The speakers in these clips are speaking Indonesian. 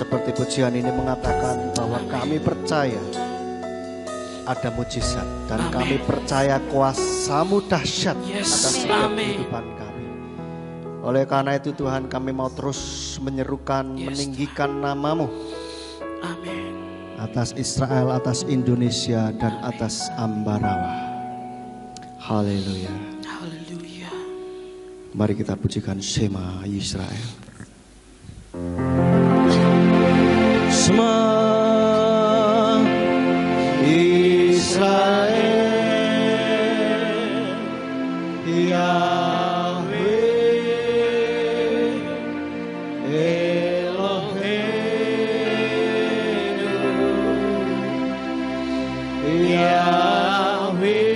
Seperti pujian ini mengatakan bahwa kami percaya ada mujizat dan kami percaya kuasa-Mu dahsyat atas setiap kehidupan kami. Oleh karena itu Tuhan, kami mau terus menyerukan, meninggikan nama-Mu. Amin. Atas Israel, atas Indonesia, dan atas Ambarawa. Haleluya. Haleluya. Mari kita pujikan Shema Israel. Shema Israel, Yahweh Eloheinu, Yahweh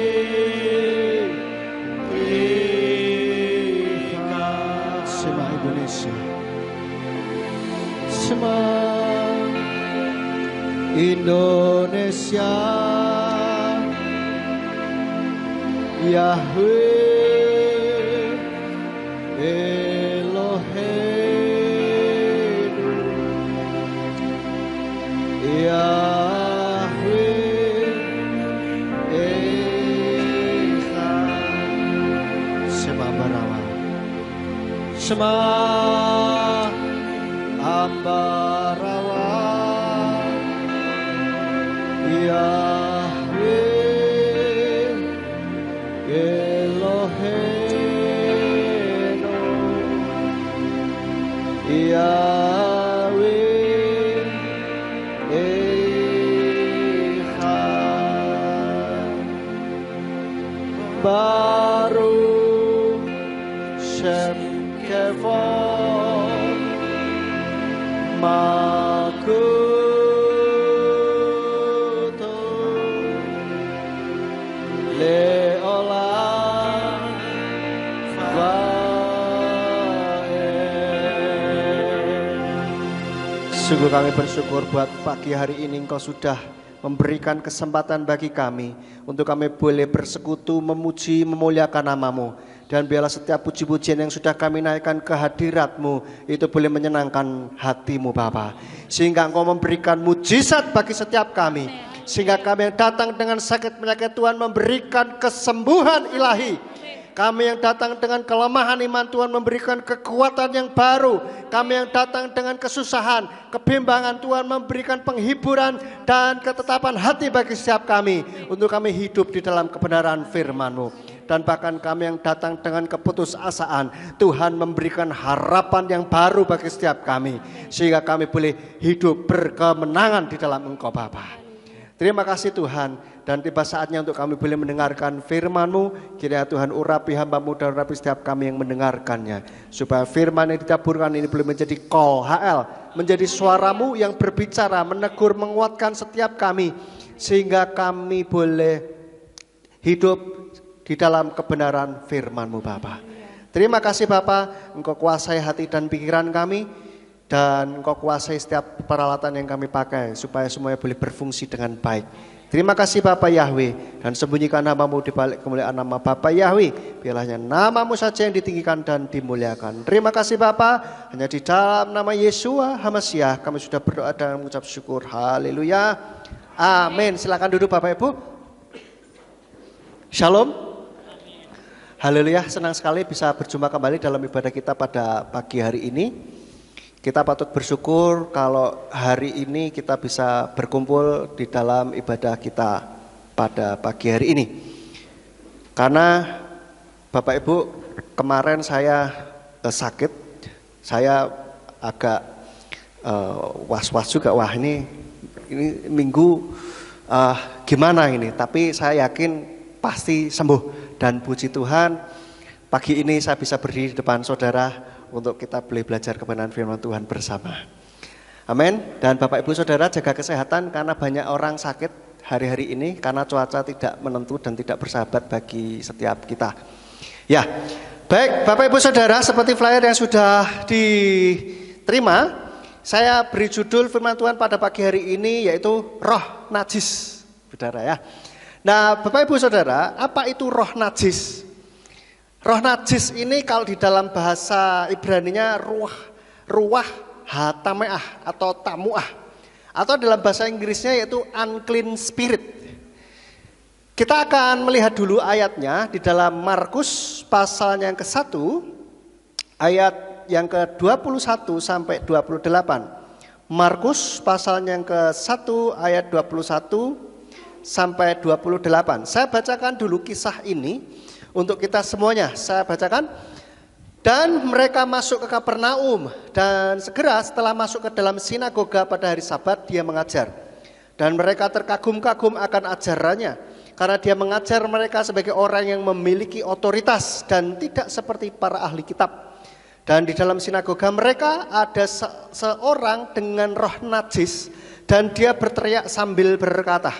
Eka. Shema Indonesia, Shema Indonesia, Yahweh Eloheinu, Yahweh Eka. Shema Ambarawa, Shema Ambarawa, Yahweh Eloheinu, Yahweh Echad. Baruch Shem Kevod Makuto Leolam Vaed. Sungguh kami bersyukur buat pagi hari ini Engkau sudah memberikan kesempatan bagi kami untuk kami boleh bersekutu, memuji, memuliakan nama-Mu. Dan biarlah setiap puji-pujian yang sudah kami naikkan ke hadirat-Mu itu boleh menyenangkan hati-Mu Bapa. Sehingga Engkau memberikan mujizat bagi setiap kami. Sehingga kami yang datang dengan sakit penyakit Tuhan memberikan kesembuhan ilahi. Kami yang datang dengan kelemahan iman Tuhan memberikan kekuatan yang baru. Kami yang datang dengan kesusahan, kebimbangan Tuhan memberikan penghiburan dan ketetapan hati bagi setiap kami. Untuk kami hidup di dalam kebenaran firman-Mu. Dan bahkan kami yang datang dengan keputusasaan, Tuhan memberikan harapan yang baru bagi setiap kami. Sehingga kami boleh hidup berkemenangan di dalam Engkau Bapa. Terima kasih Tuhan. Dan tiba saatnya untuk kami boleh mendengarkan firman-Mu. Kiranya Tuhan urapi hamba-Mu dan urapi setiap kami yang mendengarkannya. Supaya firman yang ditaburkan ini boleh menjadi call HL. Menjadi suara-Mu yang berbicara, menegur, menguatkan setiap kami. Sehingga kami boleh hidup di dalam kebenaran firman-Mu Bapa. Terima kasih Bapa, Engkau kuasai hati dan pikiran kami. Dan Engkau kuasai setiap peralatan yang kami pakai. Supaya semuanya boleh berfungsi dengan baik. Terima kasih Bapa Yahweh. Dan sembunyikan nama-Mu di balik kemuliaan nama Bapa Yahweh. Biarlah hanya nama-Mu saja yang ditinggikan dan dimuliakan. Terima kasih Bapa. Hanya di dalam nama Yeshua HaMashiach kami sudah berdoa dan mengucap syukur. Haleluya. Amin. Silakan duduk Bapak Ibu. Shalom. Haleluya, senang sekali bisa berjumpa kembali dalam ibadah kita pada pagi hari ini. Kita patut bersyukur kalau hari ini kita bisa berkumpul di dalam ibadah kita pada pagi hari ini. Karena Bapak Ibu, kemarin saya sakit, saya agak was-was juga, wah ini minggu gimana ini, tapi saya yakin pasti sembuh dan puji Tuhan pagi ini saya bisa berdiri di depan saudara untuk kita boleh belajar kebenaran firman Tuhan bersama. Amin. Dan Bapak Ibu Saudara jaga kesehatan karena banyak orang sakit hari-hari ini karena cuaca tidak menentu dan tidak bersahabat bagi setiap kita. Ya, baik Bapak Ibu Saudara, seperti flyer yang sudah diterima, saya beri judul firman Tuhan pada pagi hari ini yaitu roh najis. Saudara ya. Nah, Bapak Ibu Saudara, apa itu roh najis? Roh najis ini kalau di dalam bahasa Ibraninya ruah hatameah atau tamuah. Atau dalam bahasa Inggrisnya yaitu unclean spirit. Kita akan melihat dulu ayatnya di dalam Markus pasal yang ke-1 ayat yang ke-21 sampai 28. Markus pasal yang ke-1 ayat 21 sampai 28. Saya bacakan dulu kisah ini untuk kita semuanya. Saya bacakan. Dan mereka masuk ke Kapernaum, dan segera setelah masuk ke dalam sinagoga pada hari Sabat dia mengajar. Dan mereka terkagum-kagum akan ajarannya, karena dia mengajar mereka sebagai orang yang memiliki otoritas dan tidak seperti para ahli kitab. Dan di dalam sinagoga mereka ada seorang dengan roh najis, dan dia berteriak sambil berkata,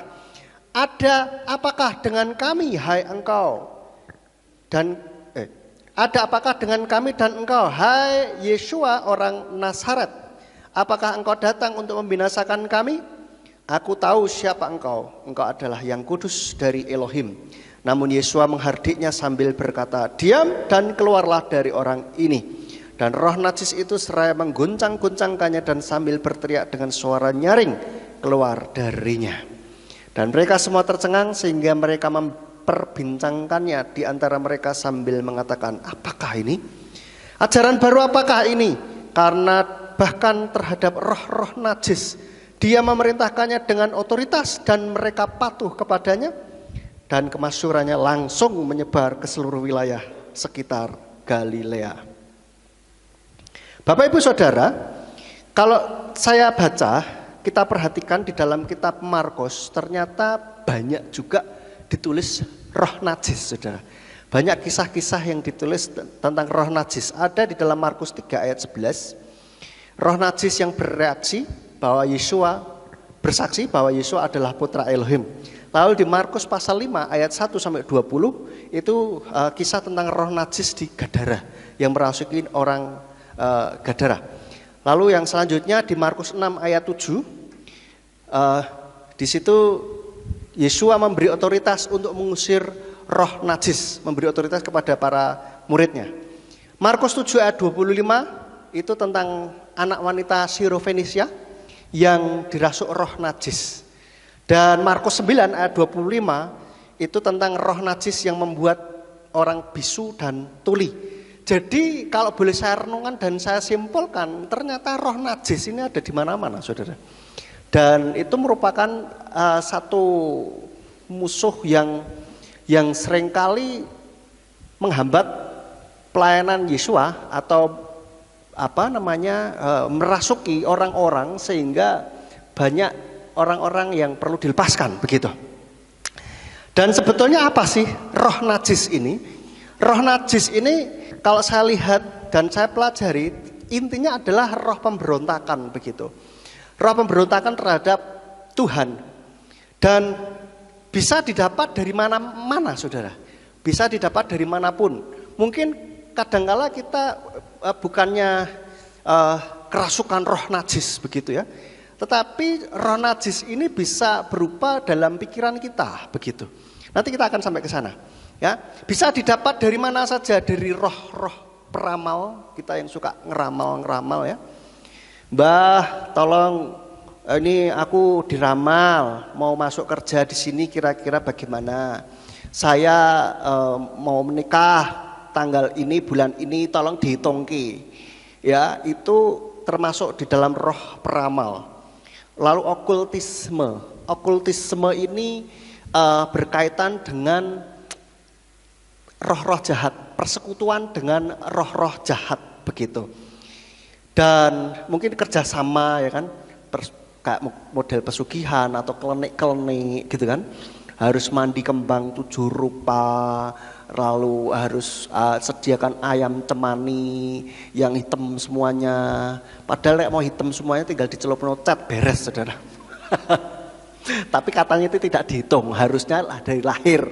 "Ada apakah dengan kami, hai engkau? Ada apakah dengan kami dan engkau, hai Yeshua orang Nazaret? Apakah engkau datang untuk membinasakan kami? Aku tahu siapa engkau. Engkau adalah yang kudus dari Elohim." Namun Yeshua menghardiknya sambil berkata, "Diam dan keluarlah dari orang ini." Dan roh najis itu seraya mengguncang-guncangkannya dan sambil berteriak dengan suara nyaring keluar darinya. Dan mereka semua tercengang sehingga mereka memperbincangkannya di antara mereka sambil mengatakan, "Apakah ini? Ajaran baru apakah ini? Karena bahkan terhadap roh-roh najis dia memerintahkannya dengan otoritas dan mereka patuh kepadanya." Dan kemasyhurannya langsung menyebar ke seluruh wilayah sekitar Galilea. Bapak Ibu Saudara, kalau saya baca, kita perhatikan di dalam kitab Markus ternyata banyak juga ditulis roh najis, saudara. Banyak kisah-kisah yang ditulis tentang roh najis. Ada di dalam Markus 3 ayat 11. Roh najis yang bereaksi bahwa Yeshua, bersaksi bahwa Yeshua adalah putra Elohim. Lalu di Markus pasal 5 ayat 1 sampai 20 itu kisah tentang roh najis di Gadara yang merasuki orang Gadara. Lalu yang selanjutnya di Markus 6 ayat 7 di situ Yeshua memberi otoritas untuk mengusir roh najis, memberi otoritas kepada para muridnya. Markus 7 ayat 25 itu tentang anak wanita Sirofenisia yang dirasuk roh najis. Dan Markus 9 ayat 25 itu tentang roh najis yang membuat orang bisu dan tuli. Jadi kalau boleh saya renungkan dan saya simpulkan, ternyata roh najis ini ada di mana-mana, saudara. Dan itu merupakan satu musuh yang seringkali menghambat pelayanan Yeshua atau merasuki orang-orang sehingga banyak orang-orang yang perlu dilepaskan begitu. Dan sebetulnya apa sih roh najis ini? Roh najis ini kalau saya lihat dan saya pelajari, intinya adalah roh pemberontakan begitu. Roh pemberontakan terhadap Tuhan. Dan bisa didapat dari mana-mana, saudara. Bisa didapat dari manapun. Mungkin kadangkala kita bukannya kerasukan roh najis begitu ya. Tetapi roh najis ini bisa berupa dalam pikiran kita begitu. Nanti kita akan sampai ke sana. Ya, bisa didapat dari mana saja, dari roh-roh peramal, kita yang suka ngeramal ya. "Mbah, tolong ini aku diramal, mau masuk kerja di sini kira-kira bagaimana?" Saya mau menikah tanggal ini, bulan ini, tolong dihitungki. Ya, itu termasuk di dalam roh peramal. Lalu okultisme. Okultisme ini berkaitan dengan roh-roh jahat, persekutuan dengan roh-roh jahat begitu. Dan mungkin kerjasama ya kan, kayak model pesugihan atau klenik-klenik gitu kan. Harus mandi kembang 7 rupa, lalu harus sediakan ayam cemani yang hitam semuanya. Padahal mau hitam semuanya tinggal dicelupno cat beres, saudara. Tapi katanya itu tidak dihitung, harusnya dari lahir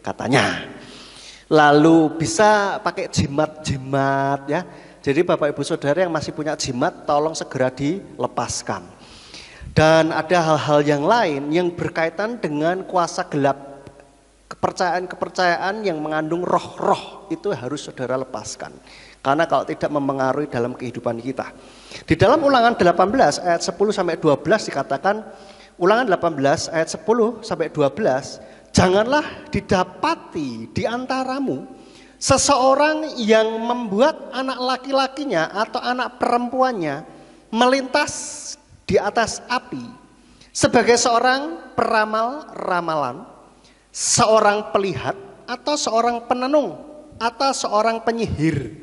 katanya. Lalu bisa pakai jimat-jimat ya. Jadi Bapak Ibu Saudara yang masih punya jimat, tolong segera dilepaskan. Dan ada hal-hal yang lain yang berkaitan dengan kuasa gelap, kepercayaan-kepercayaan yang mengandung roh-roh, itu harus saudara lepaskan. Karena kalau tidak mempengaruhi dalam kehidupan kita. Di dalam Ulangan 18 ayat 10 sampai 12 dikatakan, Ulangan 18 ayat 10 sampai 12, janganlah didapati di antaramu seseorang yang membuat anak laki-lakinya atau anak perempuannya melintas di atas api sebagai seorang peramal ramalan, seorang pelihat atau seorang penenung atau seorang penyihir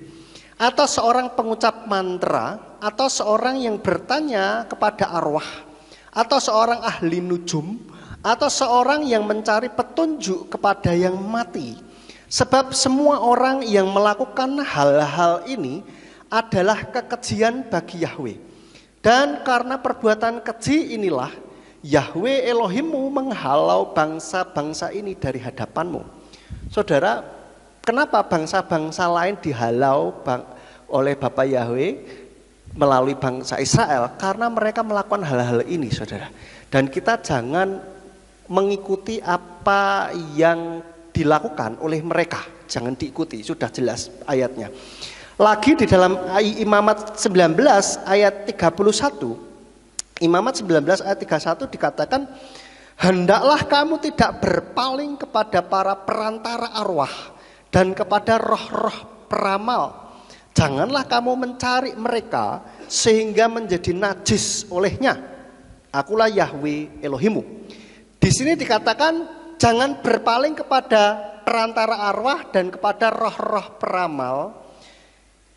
atau seorang pengucap mantra atau seorang yang bertanya kepada arwah atau seorang ahli nujum atau seorang yang mencari petunjuk kepada yang mati. Sebab semua orang yang melakukan hal-hal ini adalah kekejian bagi Yahweh. Dan karena perbuatan keji inilah Yahweh Elohimmu menghalau bangsa-bangsa ini dari hadapanmu. Saudara, kenapa bangsa-bangsa lain dihalau oleh Bapa Yahweh melalui bangsa Israel? Karena mereka melakukan hal-hal ini, saudara. Dan kita jangan mengikuti apa yang dilakukan oleh mereka. Jangan diikuti, sudah jelas ayatnya. Lagi di dalam Imamat 19 ayat 31, Imamat 19 ayat 31 dikatakan, hendaklah kamu tidak berpaling kepada para perantara arwah dan kepada roh-roh peramal. Janganlah kamu mencari mereka sehingga menjadi najis olehnya. Akulah Yahweh Elohimmu. Di sini dikatakan jangan berpaling kepada perantara arwah dan kepada roh-roh peramal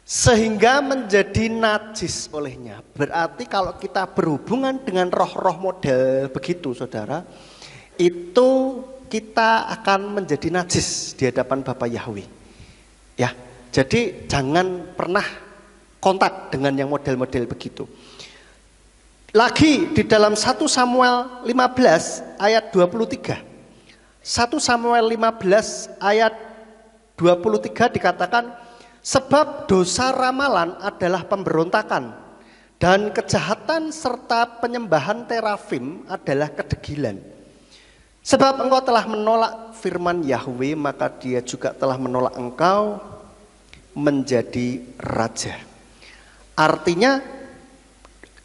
sehingga menjadi najis olehnya. Berarti kalau kita berhubungan dengan roh-roh model begitu, saudara, itu kita akan menjadi najis di hadapan Bapa Yahweh. Ya, jadi jangan pernah kontak dengan yang model-model begitu. Lagi di dalam 1 Samuel 15 ayat 23. 1 Samuel 15 ayat 23 dikatakan, sebab dosa ramalan adalah pemberontakan dan kejahatan serta penyembahan terafim adalah kedegilan. Sebab engkau telah menolak firman Yahweh, maka dia juga telah menolak engkau menjadi raja. Artinya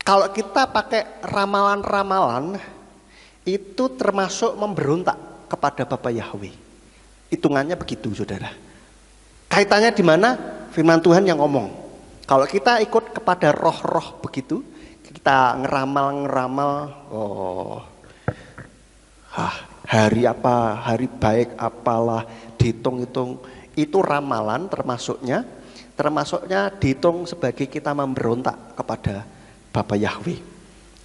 kalau kita pakai ramalan-ramalan itu termasuk memberontak kepada Bapa Yahweh. Hitungannya begitu, saudara. Kaitannya di mana? Firman Tuhan yang ngomong. Kalau kita ikut kepada roh-roh begitu, kita ngeramal, hari apa, hari baik apalah, dihitung-hitung, itu ramalan termasuknya dihitung sebagai kita memberontak kepada Bapa Yahweh.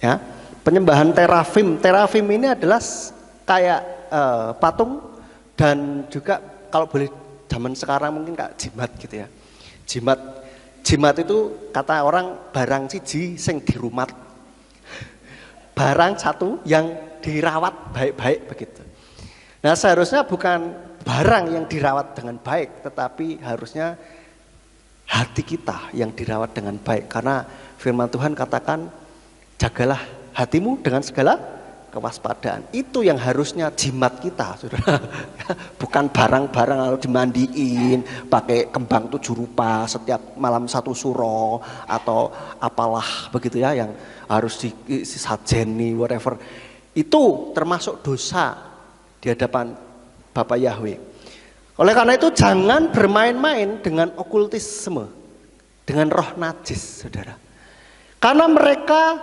Ya, penyembahan terafim ini adalah kayak patung dan juga kalau boleh zaman sekarang mungkin kayak jimat gitu ya. Jimat itu kata orang barang siji sing dirumat. Barang satu yang dirawat baik-baik begitu. Nah, seharusnya bukan barang yang dirawat dengan baik, tetapi harusnya hati kita yang dirawat dengan baik. Karena firman Tuhan katakan, jagalah hatimu dengan segala kewaspadaan. Itu yang harusnya jimat kita, saudara. Bukan barang-barang lalu dimandiin pakai kembang 7 rupa setiap malam 1 suro atau apalah begitu ya, yang harus disajeni whatever. Itu termasuk dosa di hadapan Bapak Yahweh. Oleh karena itu jangan bermain-main dengan okultisme, dengan roh najis, saudara. Karena mereka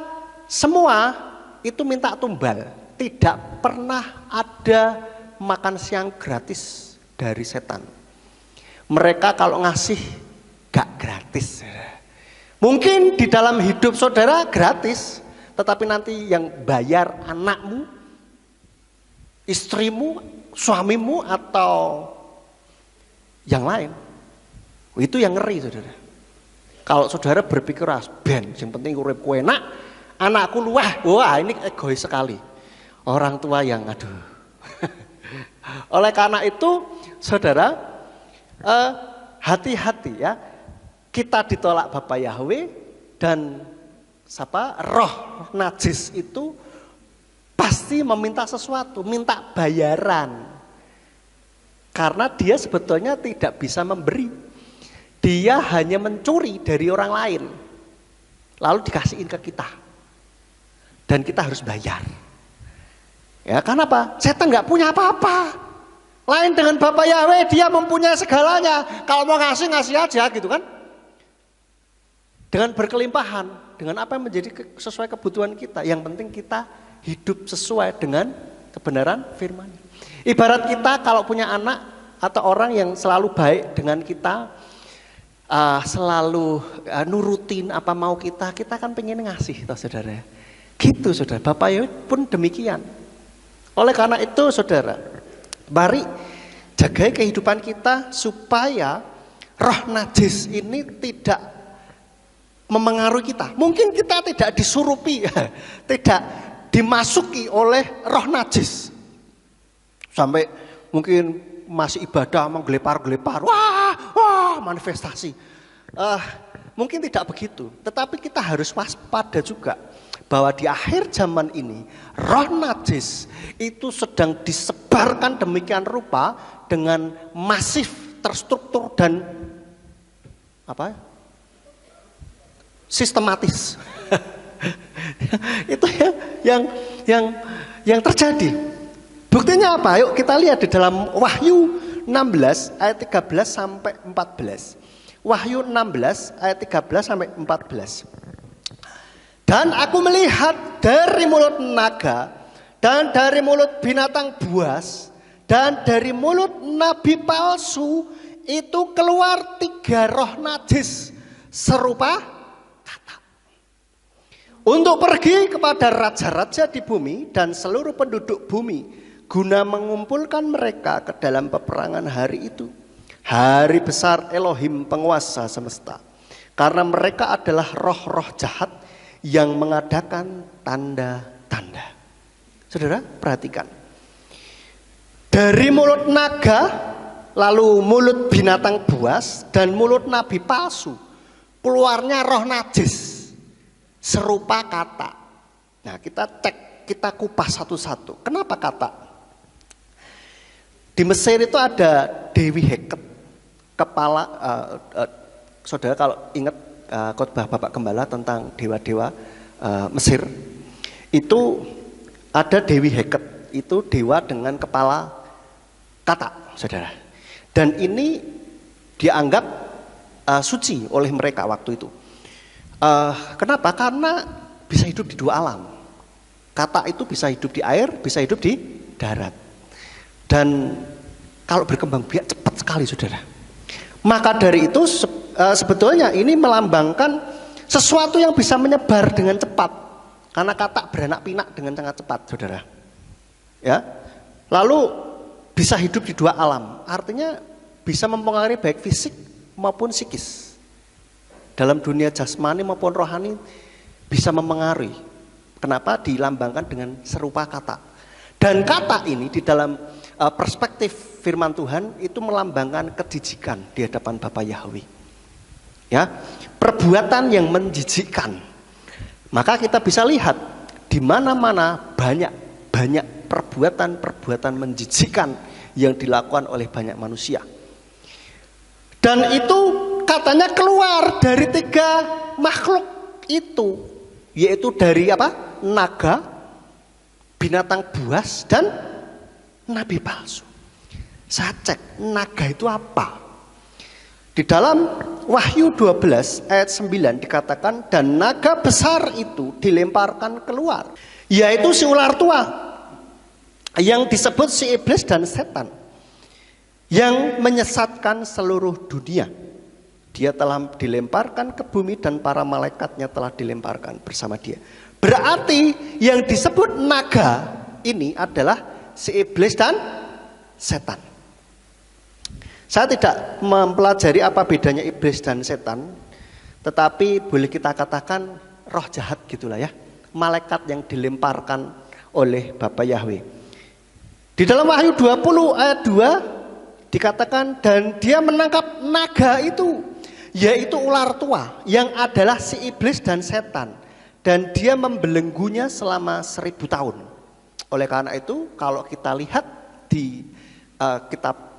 semua itu minta tumbal, tidak pernah ada makan siang gratis dari setan. Mereka kalau ngasih gak gratis. Mungkin di dalam hidup saudara gratis, tetapi nanti yang bayar anakmu, istrimu, suamimu, atau yang lain. Itu yang ngeri, saudara. Kalau saudara berpikir ben, yang penting uripku enak, anakku luah, wah ini egois sekali. Orang tua yang aduh. Oleh karena itu, saudara, hati-hati ya. Kita ditolak Bapak Yahweh dan roh najis itu pasti meminta sesuatu, minta bayaran. Karena dia sebetulnya tidak bisa memberi. Dia hanya mencuri dari orang lain. Lalu dikasihin ke kita. Dan kita harus bayar. Ya, kenapa? Setan nggak punya apa-apa. Lain dengan Bapak Yahweh, dia mempunyai segalanya. Kalau mau ngasih aja gitu kan. Dengan berkelimpahan, dengan apa yang menjadi sesuai kebutuhan kita. Yang penting kita hidup sesuai dengan kebenaran firman. Ibarat kita kalau punya anak atau orang yang selalu baik dengan kita, selalu nurutin apa mau kita kan pengen ngasih, toh saudara. Gitu saudara, Bapak Yahweh pun demikian. Oleh karena itu saudara, mari jaga kehidupan kita supaya roh najis ini tidak memengaruhi kita. Mungkin kita tidak disurupi, tidak dimasuki oleh roh najis. Sampai mungkin masih ibadah menggelepar-gelepar, wah manifestasi. Mungkin tidak begitu, tetapi kita harus waspada juga bahwa di akhir zaman ini roh najis itu sedang disebarkan demikian rupa dengan masif, terstruktur dan sistematis. Itu ya yang terjadi. Buktinya apa? Yuk kita lihat di dalam Wahyu 16 ayat 13 sampai 14. Wahyu 16 ayat 13 sampai 14. Dan aku melihat dari mulut naga dan dari mulut binatang buas dan dari mulut nabi palsu itu keluar 3 roh najis serupa kata. Untuk pergi kepada raja-raja di bumi dan seluruh penduduk bumi guna mengumpulkan mereka ke dalam peperangan hari itu, hari besar Elohim penguasa semesta. Karena mereka adalah roh-roh jahat yang mengadakan tanda-tanda. Saudara, perhatikan. Dari mulut naga, lalu mulut binatang buas, dan mulut nabi palsu, keluarnya roh najis, serupa kata. Nah, kita cek, kita kupas satu-satu. Kenapa kata? Di Mesir itu ada Dewi Heket, kepala, saudara kalau ingat khotbah Bapak Gembala tentang dewa-dewa Mesir, itu ada Dewi Heket, itu dewa dengan kepala kata, saudara. Dan ini dianggap suci oleh mereka waktu itu. Kenapa? Karena bisa hidup di 2 alam. Kata itu bisa hidup di air, bisa hidup di darat. Dan kalau berkembang biak cepat sekali, saudara. Maka dari itu sebetulnya ini melambangkan sesuatu yang bisa menyebar dengan cepat. Karena kata beranak pinak dengan sangat cepat, saudara. Ya, lalu bisa hidup di 2 alam. Artinya bisa mempengaruhi baik fisik maupun psikis. Dalam dunia jasmani maupun rohani bisa mempengaruhi. Kenapa? Dilambangkan dengan serupa kata. Dan kata ini di dalam perspektif firman Tuhan itu melambangkan kejijikan di hadapan Bapak Yahweh. Ya, perbuatan yang menjijikkan. Maka kita bisa lihat di mana-mana banyak perbuatan-perbuatan menjijikkan yang dilakukan oleh banyak manusia. Dan itu katanya keluar dari 3 makhluk itu, yaitu dari apa? Naga, binatang buas, dan nabi palsu. Saya cek, naga itu apa? Di dalam Wahyu 12 ayat 9 dikatakan, dan naga besar itu dilemparkan keluar, yaitu si ular tua yang disebut si iblis dan setan, yang menyesatkan seluruh dunia. Dia telah dilemparkan ke bumi dan para malaikatnya telah dilemparkan bersama dia. Berarti yang disebut naga ini adalah si iblis dan setan. Saya tidak mempelajari apa bedanya iblis dan setan, tetapi boleh kita katakan roh jahat gitulah ya. Malaikat yang dilemparkan oleh Bapa Yahweh. Di dalam Wahyu 20 ayat 2 dikatakan, dan dia menangkap naga itu, yaitu ular tua yang adalah si iblis dan setan, dan dia membelenggunya selama 1000 tahun. Oleh karena itu kalau kita lihat di kitab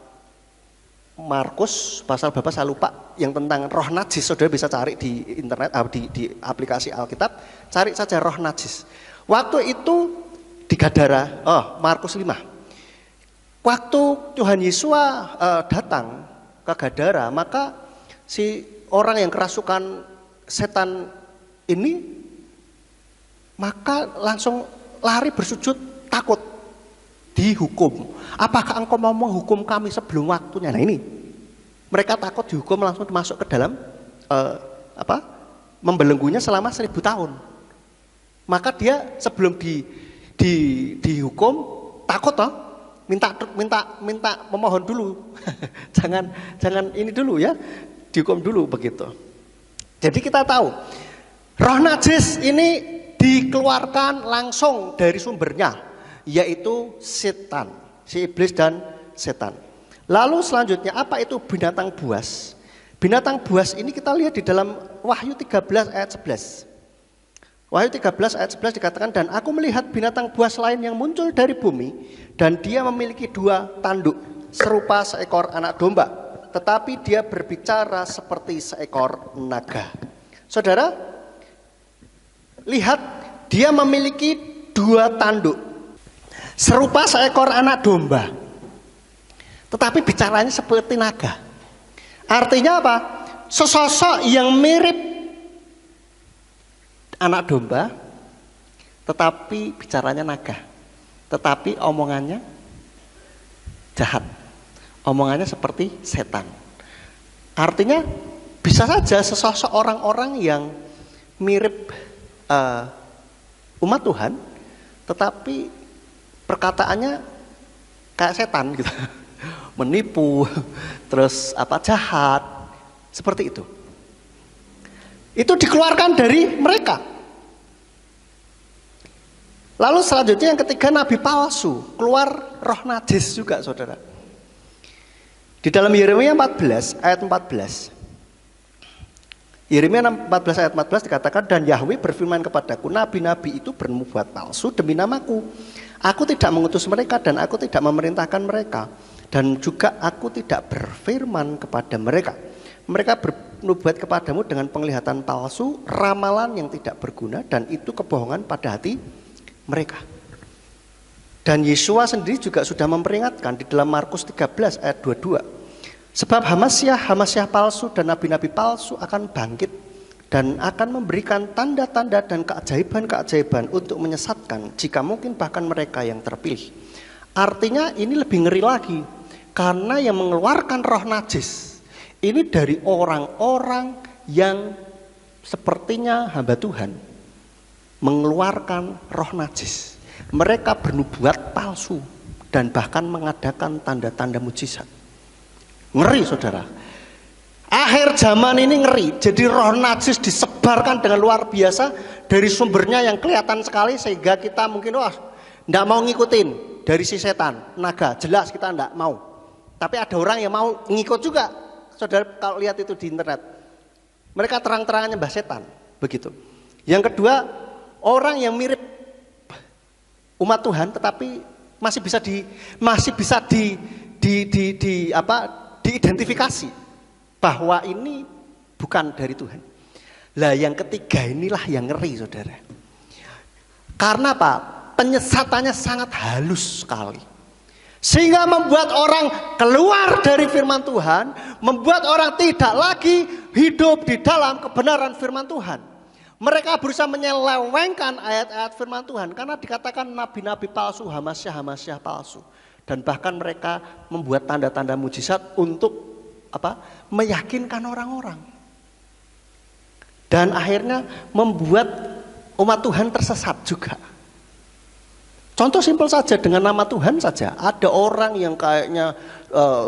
Markus pasal berapa saya lupa, yang tentang roh najis, saudara bisa cari di internet, di aplikasi Alkitab, cari saja roh najis. Waktu itu di Gadara, Markus 5. Waktu Tuhan Yesus datang ke Gadara, maka si orang yang kerasukan setan ini maka langsung lari bersujud takut, dihukum. Apakah engkau mau menghukum kami sebelum waktunya? Nah ini, mereka takut dihukum, langsung masuk ke dalam membelenggunya selama 1000 tahun. Maka dia sebelum dihukum takut toh, minta memohon dulu. jangan ini dulu ya, dihukum dulu begitu. Jadi kita tahu roh najis ini dikeluarkan langsung dari sumbernya, yaitu setan, si iblis dan setan. Lalu selanjutnya apa itu binatang buas? Binatang buas ini kita lihat di dalam Wahyu 13 ayat 11. Wahyu 13 ayat 11 dikatakan, dan aku melihat binatang buas lain yang muncul dari bumi, dan dia memiliki 2 tanduk serupa seekor anak domba, tetapi dia berbicara seperti seekor naga. Saudara, lihat, dia memiliki 2 tanduk serupa seekor anak domba, tetapi bicaranya seperti naga. Artinya apa? Sesosok yang mirip anak domba, tetapi bicaranya naga, tetapi omongannya jahat, omongannya seperti setan. Artinya bisa saja sesosok orang-orang yang mirip umat Tuhan, tetapi perkataannya kayak setan gitu, menipu, terus jahat, seperti itu. Itu dikeluarkan dari mereka. Lalu selanjutnya yang ketiga, nabi palsu, keluar roh najis juga, saudara. Di dalam Yeremia 14 ayat 14. Yeremia 14 ayat 14 dikatakan, dan Yahweh berfirman kepadaku, nabi-nabi itu bernubuat palsu demi namaku. Aku tidak mengutus mereka dan aku tidak memerintahkan mereka, dan juga aku tidak berfirman kepada mereka. Mereka bernubuat kepadamu dengan penglihatan palsu, ramalan yang tidak berguna, dan itu kebohongan pada hati mereka. Dan Yesua sendiri juga sudah memperingatkan di dalam Markus 13 ayat 22. Sebab Hamasyah palsu dan nabi-nabi palsu akan bangkit dan akan memberikan tanda-tanda dan keajaiban-keajaiban untuk menyesatkan, jika mungkin bahkan mereka yang terpilih. Artinya ini lebih ngeri lagi, karena yang mengeluarkan roh najis ini dari orang-orang yang sepertinya hamba Tuhan, mengeluarkan roh najis. Mereka bernubuat palsu dan bahkan mengadakan tanda-tanda mujizat. Ngeri, saudara. Akhir zaman ini ngeri. Jadi roh najis disebarkan dengan luar biasa dari sumbernya yang kelihatan sekali, sehingga kita mungkin enggak mau ngikutin dari si setan, naga. Jelas kita enggak mau. Tapi ada orang yang mau ngikut juga. Saudara kalau lihat itu di internet, mereka terang-terangan nyembah setan, begitu. Yang kedua, orang yang mirip umat Tuhan tetapi masih bisa diidentifikasi bahwa ini bukan dari Tuhan. Lah yang ketiga inilah yang ngeri, saudara. Karena apa? Penyesatannya sangat halus sekali. Sehingga membuat orang keluar dari firman Tuhan, membuat orang tidak lagi hidup di dalam kebenaran firman Tuhan. Mereka berusaha menyelewengkan ayat-ayat firman Tuhan karena dikatakan nabi-nabi palsu, hamasyah palsu. Dan bahkan mereka membuat tanda-tanda mujizat untuk meyakinkan orang-orang. Dan akhirnya membuat umat Tuhan tersesat juga. Contoh simpel saja, dengan nama Tuhan saja. Ada orang yang kayaknya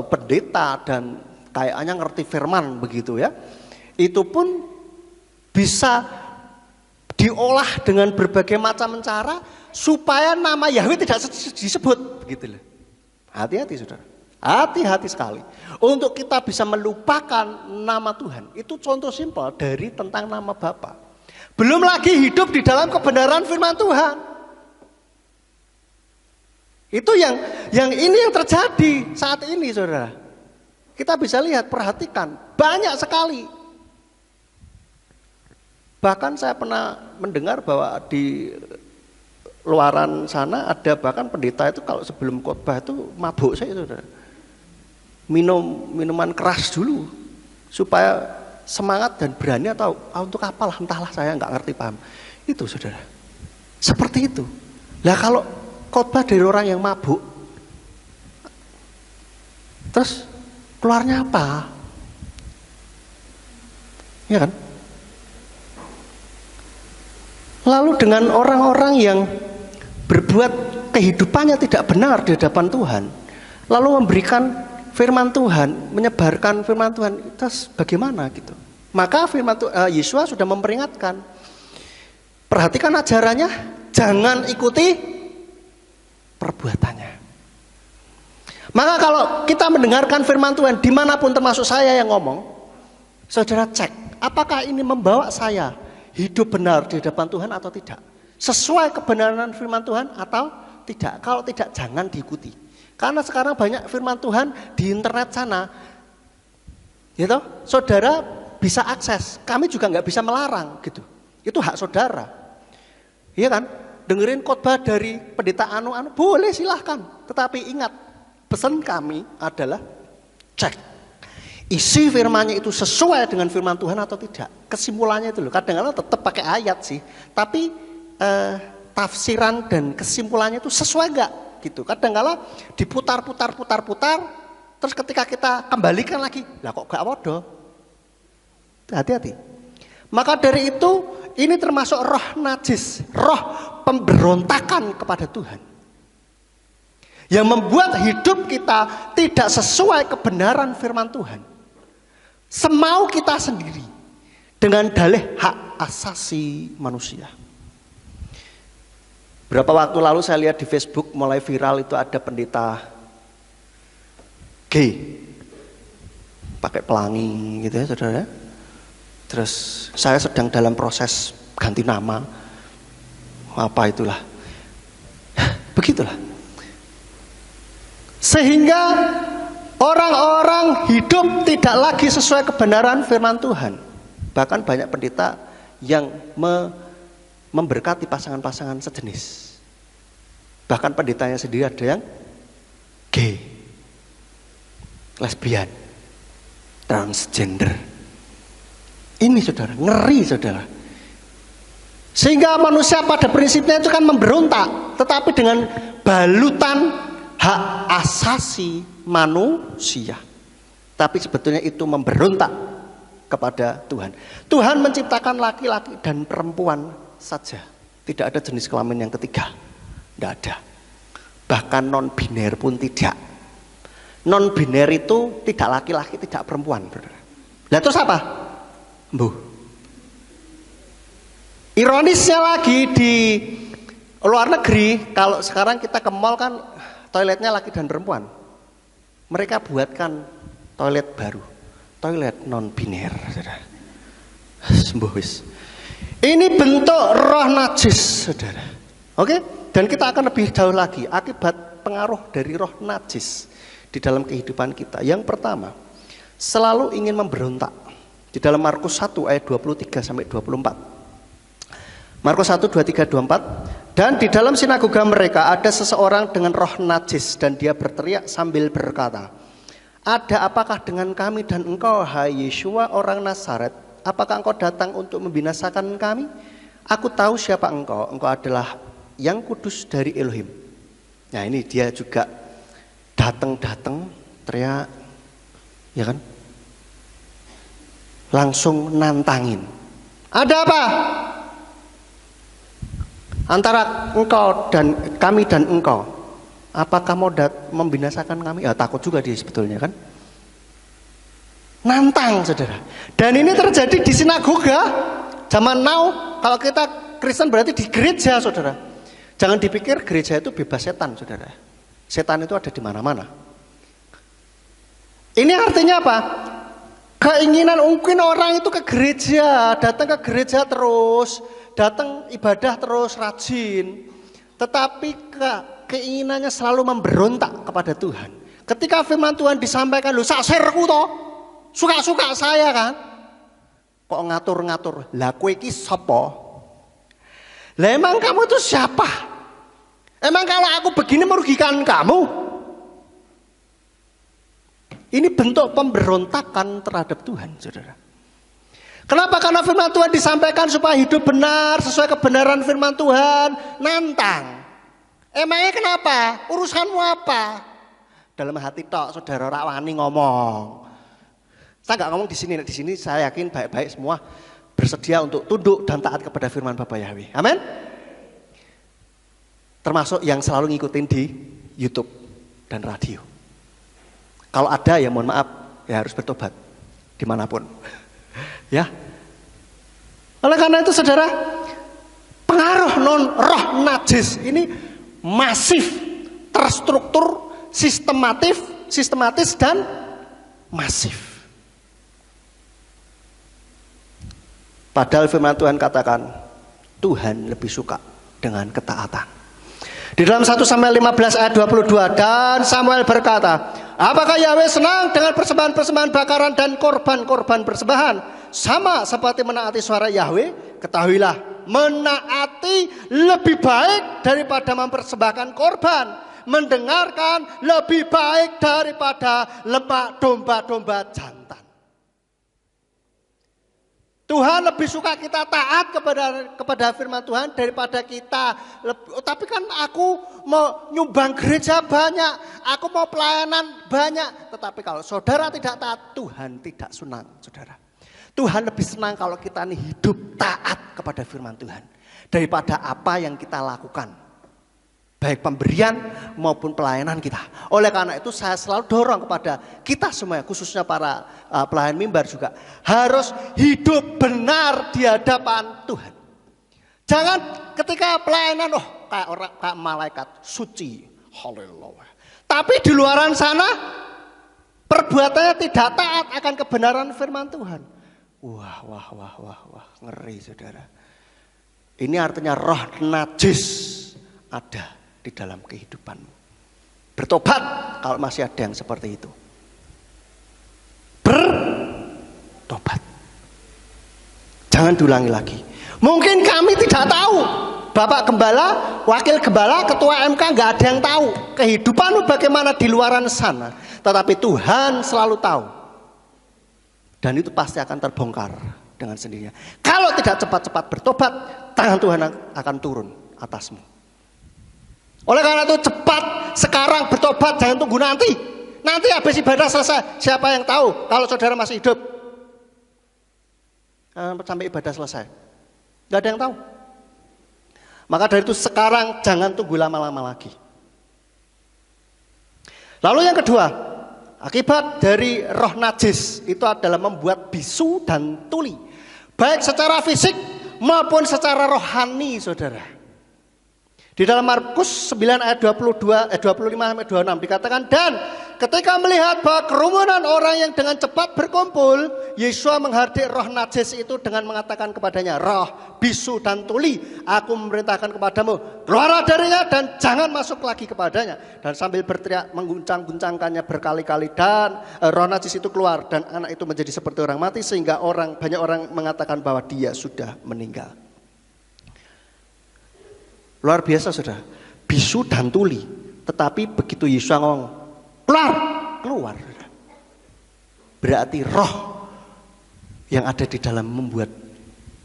pendeta dan kayaknya ngerti firman begitu ya. Itu pun bisa diolah dengan berbagai macam cara supaya nama Yahweh tidak disebut begitu loh. Hati-hati saudara. Hati-hati sekali. Untuk kita bisa melupakan nama Tuhan. Itu contoh simpel dari tentang nama Bapa. Belum lagi hidup di dalam kebenaran firman Tuhan. Itu yang ini yang terjadi saat ini saudara. Kita bisa lihat, perhatikan, banyak sekali. Bahkan saya pernah mendengar bahwa di luaran sana ada bahkan pendeta itu kalau sebelum khotbah itu mabuk saya saudara. Minuman keras dulu supaya semangat dan berani atau untuk apalah entahlah, saya nggak ngerti paham. Itu saudara. Seperti itu. Lah kalau khotbah dari orang yang mabuk, terus keluarnya apa? Ya kan? Lalu dengan orang-orang yang berbuat kehidupannya tidak benar di hadapan Tuhan, lalu memberikan firman Tuhan, menyebarkan firman Tuhan, terus bagaimana gitu? Maka firman Yesus sudah memperingatkan, perhatikan ajarannya, jangan ikuti perbuatannya. Maka kalau kita mendengarkan firman Tuhan dimanapun termasuk saya yang ngomong, saudara cek apakah ini membawa saya hidup benar di hadapan Tuhan atau tidak, sesuai kebenaran firman Tuhan atau tidak. Kalau tidak, jangan diikuti. Karena sekarang banyak firman Tuhan di internet sana, gitu. Saudara bisa akses, kami juga nggak bisa melarang, gitu. Itu hak saudara, iya kan? Dengerin khotbah dari pendeta anu boleh silahkan, tetapi ingat pesan kami adalah cek isi firmannya itu sesuai dengan firman Tuhan atau tidak. Kesimpulannya itu loh, kadang-kadang tetap pakai ayat sih, tapi tafsiran dan kesimpulannya itu sesuai enggak gitu. Kadang-kadang diputar-putar, terus ketika kita kembalikan lagi, lah kok gak waduh. Hati-hati. Maka dari itu ini termasuk roh najis, roh pemberontakan kepada Tuhan, yang membuat hidup kita tidak sesuai kebenaran firman Tuhan, semau kita sendiri dengan dalih hak asasi manusia. Berapa waktu lalu saya lihat di Facebook mulai viral itu ada pendeta gay pakai pelangi gitu ya saudara. Terus saya sedang dalam proses ganti nama, apa itulah, begitulah. Sehingga orang-orang hidup tidak lagi sesuai kebenaran firman Tuhan. Bahkan banyak pendeta yang memberkati pasangan-pasangan sejenis. Bahkan pendetanya sendiri ada yang gay, lesbian, transgender. Ini saudara, ngeri saudara. Sehingga manusia pada prinsipnya itu kan memberontak, tetapi dengan balutan hak asasi manusia. Tapi sebetulnya itu memberontak kepada Tuhan. Tuhan menciptakan laki-laki dan perempuan saja. Tidak ada jenis kelamin yang ketiga. Tidak ada. Bahkan non-biner pun tidak. Non-biner itu tidak laki-laki, tidak perempuan. Lah terus apa? Ironisnya lagi di luar negeri, kalau sekarang kita ke mall kan toiletnya laki dan perempuan. Mereka buatkan toilet baru, toilet non-biner. Ini bentuk roh najis, saudara. Oke? Dan kita akan lebih jauh lagi akibat pengaruh dari roh najis di dalam kehidupan kita. Yang pertama, selalu ingin memberontak. Di dalam Markus 1 ayat 23 sampai 24. Markus 1, 23, 24. Dan di dalam sinagoga mereka ada seseorang dengan roh najis dan dia berteriak sambil berkata, "Ada apakah dengan kami dan engkau, hai Yeshua orang Nazaret? Apakah engkau datang untuk membinasakan kami? Aku tahu siapa engkau adalah yang kudus dari Elohim." Nah ini dia juga datang teriak, ya kan? Langsung nantangin. Ada apa? Antara engkau dan kami dan engkau, apakah mau membinasakan kami? Ya takut juga dia sebetulnya kan. Nantang saudara. Dan ini terjadi di sinagoga zaman now. Kalau kita Kristen berarti di gereja saudara. Jangan dipikir gereja itu bebas setan saudara. Setan itu ada di mana-mana. Ini artinya apa? Keinginan mungkin orang itu ke gereja, datang ke gereja terus, datang ibadah terus rajin, tetapi keinginannya selalu memberontak kepada Tuhan. Ketika firman Tuhan disampaikan, "Lho sak serku toh, suka-suka saya kan, kok ngatur-ngatur, lah kowe iki sapa? Lah emang kamu itu siapa? Emang kalau aku begini merugikan kamu?" Ini bentuk pemberontakan terhadap Tuhan, saudara. Kenapa? Karena firman Tuhan disampaikan supaya hidup benar, sesuai kebenaran firman Tuhan. Nantang. Emangnya kenapa? Urusanmu apa? Dalam hati tok, saudara, rak wani ngomong. Saya nggak ngomong di sini saya yakin baik-baik semua bersedia untuk tunduk dan taat kepada firman Bapa Yahweh. Amin. Termasuk yang selalu ngikutin di YouTube dan radio. Kalau ada ya mohon maaf, ya harus bertobat dimanapun. Ya. Oleh karena itu saudara, pengaruh roh najis ini masif, terstruktur, sistematis dan masif. Padahal firman Tuhan katakan, Tuhan lebih suka dengan ketaatan. Di dalam 1 Samuel 15 ayat 22, dan Samuel berkata, "Apakah Yahweh senang dengan persembahan-persembahan bakaran dan korban-korban persembahan? Sama seperti menaati suara Yahweh, ketahuilah, menaati lebih baik daripada mempersembahkan korban, mendengarkan lebih baik daripada lemak domba-domba jantan." Tuhan lebih suka kita taat kepada firman Tuhan daripada kita. Tapi kan aku mau nyumbang gereja banyak, aku mau pelayanan banyak. Tetapi kalau saudara tidak taat, Tuhan tidak senang, saudara. Tuhan lebih senang kalau kita ini hidup taat kepada firman Tuhan daripada apa yang kita lakukan. Baik pemberian maupun pelayanan kita. Oleh karena itu saya selalu dorong kepada kita semua, khususnya para pelayan mimbar juga, harus hidup benar di hadapan Tuhan. Jangan ketika pelayanan, kayak malaikat suci, haleluya. Tapi di luaran sana perbuatannya tidak taat akan kebenaran firman Tuhan. Wah, ngeri saudara. Ini artinya roh najis ada di dalam kehidupanmu. Bertobat kalau masih ada yang seperti itu. Bertobat. Jangan diulangi lagi. Mungkin kami tidak tahu. Bapak Gembala, Wakil Gembala, Ketua MK nggak ada yang tahu kehidupanmu bagaimana di luaran sana. Tetapi Tuhan selalu tahu. Dan itu pasti akan terbongkar dengan sendirinya. Kalau tidak cepat-cepat bertobat, tangan Tuhan akan turun atasmu. Oleh karena itu cepat sekarang bertobat, jangan tunggu nanti. Nanti habis ibadah selesai, siapa yang tahu kalau saudara masih hidup sampai ibadah selesai? Gak ada yang tahu. Maka dari itu sekarang jangan tunggu lama-lama lagi. Lalu yang kedua, akibat dari roh najis itu adalah membuat bisu dan tuli, baik secara fisik maupun secara rohani, saudara. Di dalam Markus 9 ayat 25 sampai 26 dikatakan, dan ketika melihat bahwa kerumunan orang yang dengan cepat berkumpul, Yesua menghardik roh najis itu dengan mengatakan kepadanya, "Roh bisu dan tuli, aku memerintahkan kepadamu, keluarlah darinya dan jangan masuk lagi kepadanya." Dan sambil berteriak mengguncang-guncangkannya berkali-kali, dan roh najis itu keluar dan anak itu menjadi seperti orang mati, sehingga banyak orang mengatakan bahwa dia sudah meninggal. Luar biasa saudara. Bisu dan tuli. Tetapi begitu Yesus ngomong, keluar. Berarti roh yang ada di dalam membuat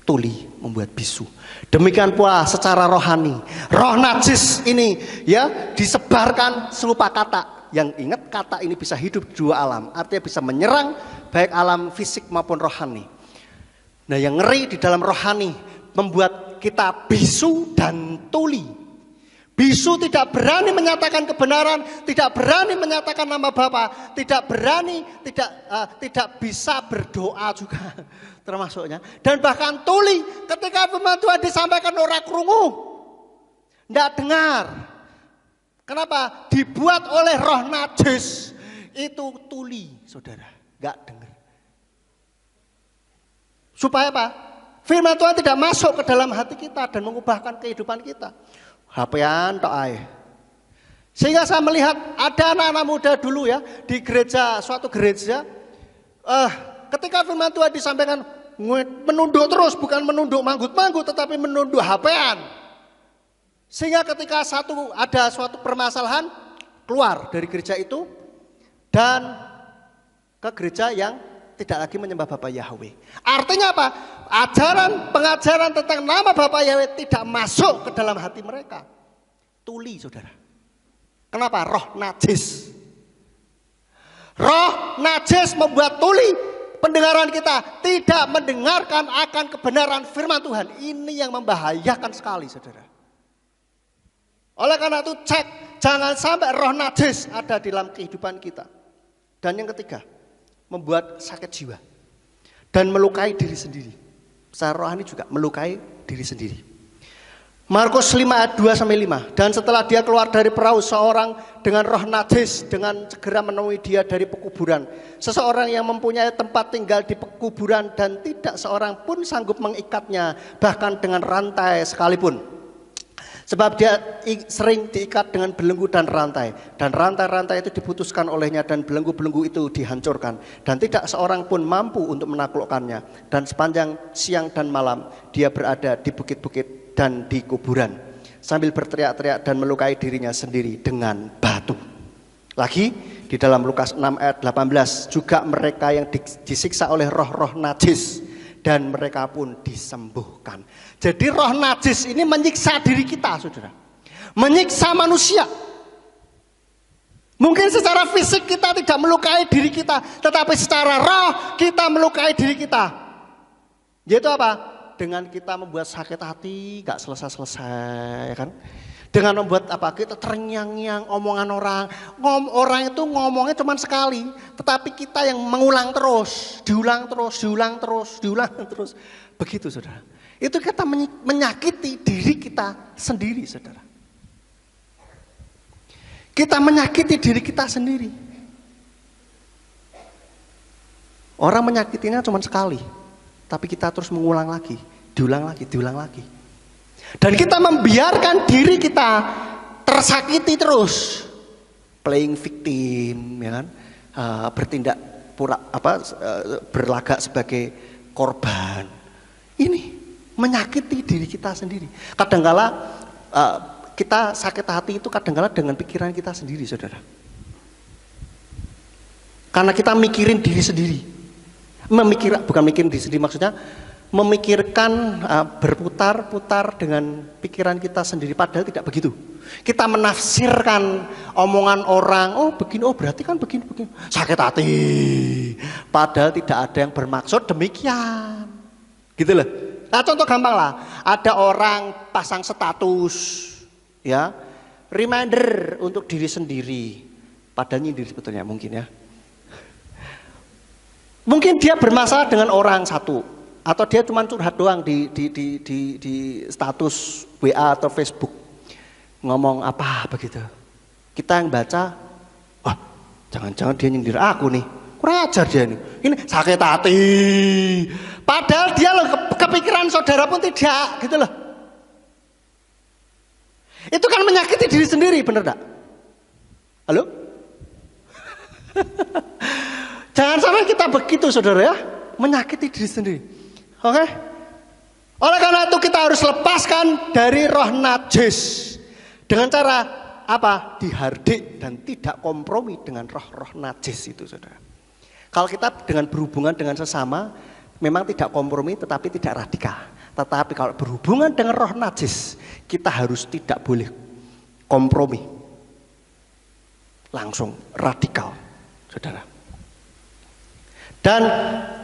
tuli, membuat bisu. Demikian pula secara rohani, roh najis ini ya disebarkan serupa kata. Yang ingat kata ini bisa hidup di dua alam, artinya bisa menyerang baik alam fisik maupun rohani. Nah, yang ngeri di dalam rohani membuat kita bisu dan tuli. Bisu tidak berani menyatakan kebenaran, tidak berani menyatakan nama Bapa, tidak berani, tidak bisa berdoa juga termasuknya. Dan bahkan tuli ketika firman Tuhan disampaikan orang krungu, tidak dengar. Kenapa? Dibuat oleh roh najis. Itu tuli, saudara, nggak dengar. Supaya apa? Firman Tuhan tidak masuk ke dalam hati kita dan mengubahkan kehidupan kita. HP-an tok ae. Sehingga saya melihat ada anak-anak muda dulu ya di gereja, suatu gereja, ketika firman Tuhan disampaikan menunduk terus, bukan menunduk manggut-manggut, tetapi menunduk HP-an. Sehingga ketika ada suatu permasalahan, keluar dari gereja itu dan ke gereja yang tidak lagi menyembah Bapa Yahweh. Artinya apa? Pengajaran tentang nama Bapa Yahweh tidak masuk ke dalam hati mereka. Tuli, saudara. Kenapa? Roh najis. Roh najis membuat tuli pendengaran kita, tidak mendengarkan akan kebenaran firman Tuhan. Ini yang membahayakan sekali, saudara. Oleh karena itu cek, jangan sampai roh najis ada di dalam kehidupan kita. Dan yang ketiga, membuat sakit jiwa dan melukai diri sendiri. Secara rohani juga melukai diri sendiri. Markus 5 ayat 2-5. Dan setelah dia keluar dari perahu, seorang dengan roh najis dengan segera menemui dia dari pekuburan. Seseorang yang mempunyai tempat tinggal di pekuburan dan tidak seorang pun sanggup mengikatnya, bahkan dengan rantai sekalipun. Sebab dia sering diikat dengan belenggu dan rantai. Dan rantai-rantai itu diputuskan olehnya dan belenggu-belenggu itu dihancurkan. Dan tidak seorang pun mampu untuk menaklukkannya. Dan sepanjang siang dan malam dia berada di bukit-bukit dan di kuburan. Sambil berteriak-teriak dan melukai dirinya sendiri dengan batu. Lagi di dalam Lukas 6 ayat 18. Juga mereka yang disiksa oleh roh-roh najis. Dan mereka pun disembuhkan. Jadi roh najis ini menyiksa diri kita, saudara. Menyiksa manusia. Mungkin secara fisik kita tidak melukai diri kita, tetapi secara roh kita melukai diri kita. Yaitu apa? Dengan kita membuat sakit hati, gak selesai-selesai, kan? Dengan membuat apa? Kita terngiang-ngiang omongan orang. Orang itu ngomongnya cuma sekali, tetapi kita yang mengulang terus, diulang terus. Begitu, saudara. Itu kita menyakiti diri kita sendiri, saudara. Kita menyakiti diri kita sendiri. Orang menyakitinya cuma sekali, tapi kita terus mengulang lagi, diulang lagi. Dan kita membiarkan diri kita tersakiti terus, playing victim, ya kan? Bertindak berlagak sebagai korban. Ini menyakiti diri kita sendiri. Kadangkala kita sakit hati itu kadangkala dengan pikiran kita sendiri, saudara. Karena kita mikirin diri sendiri, bukan mikirin diri sendiri, maksudnya memikirkan berputar-putar dengan pikiran kita sendiri, padahal tidak begitu. Kita menafsirkan omongan orang, oh begini, oh berarti kan begini, sakit hati, padahal tidak ada yang bermaksud demikian, gitu loh. Nah, contoh gampang lah, ada orang pasang status, ya, reminder untuk diri sendiri, padahal nyindir sebetulnya mungkin ya. Mungkin dia bermasalah dengan orang satu. Atau dia cuma curhat doang di status WA atau Facebook, ngomong apa begitu. Kita yang baca, wah jangan-jangan dia nyindir aku nih, kurang ajar dia nih, ini sakit hati. Padahal dia loh kepikiran saudara pun tidak, gitu loh. Itu kan menyakiti diri sendiri, bener tak? Halo? Jangan sampai kita begitu, saudara ya, menyakiti diri sendiri. Oke? Oleh karena itu kita harus lepaskan dari roh najis. Dengan cara apa? Dihardik dan tidak kompromi dengan roh-roh najis itu, saudara. Kalau kita dengan berhubungan dengan sesama, memang tidak kompromi tetapi tidak radikal. Tetapi kalau berhubungan dengan roh najis, kita harus tidak boleh kompromi. Langsung radikal, saudara. Dan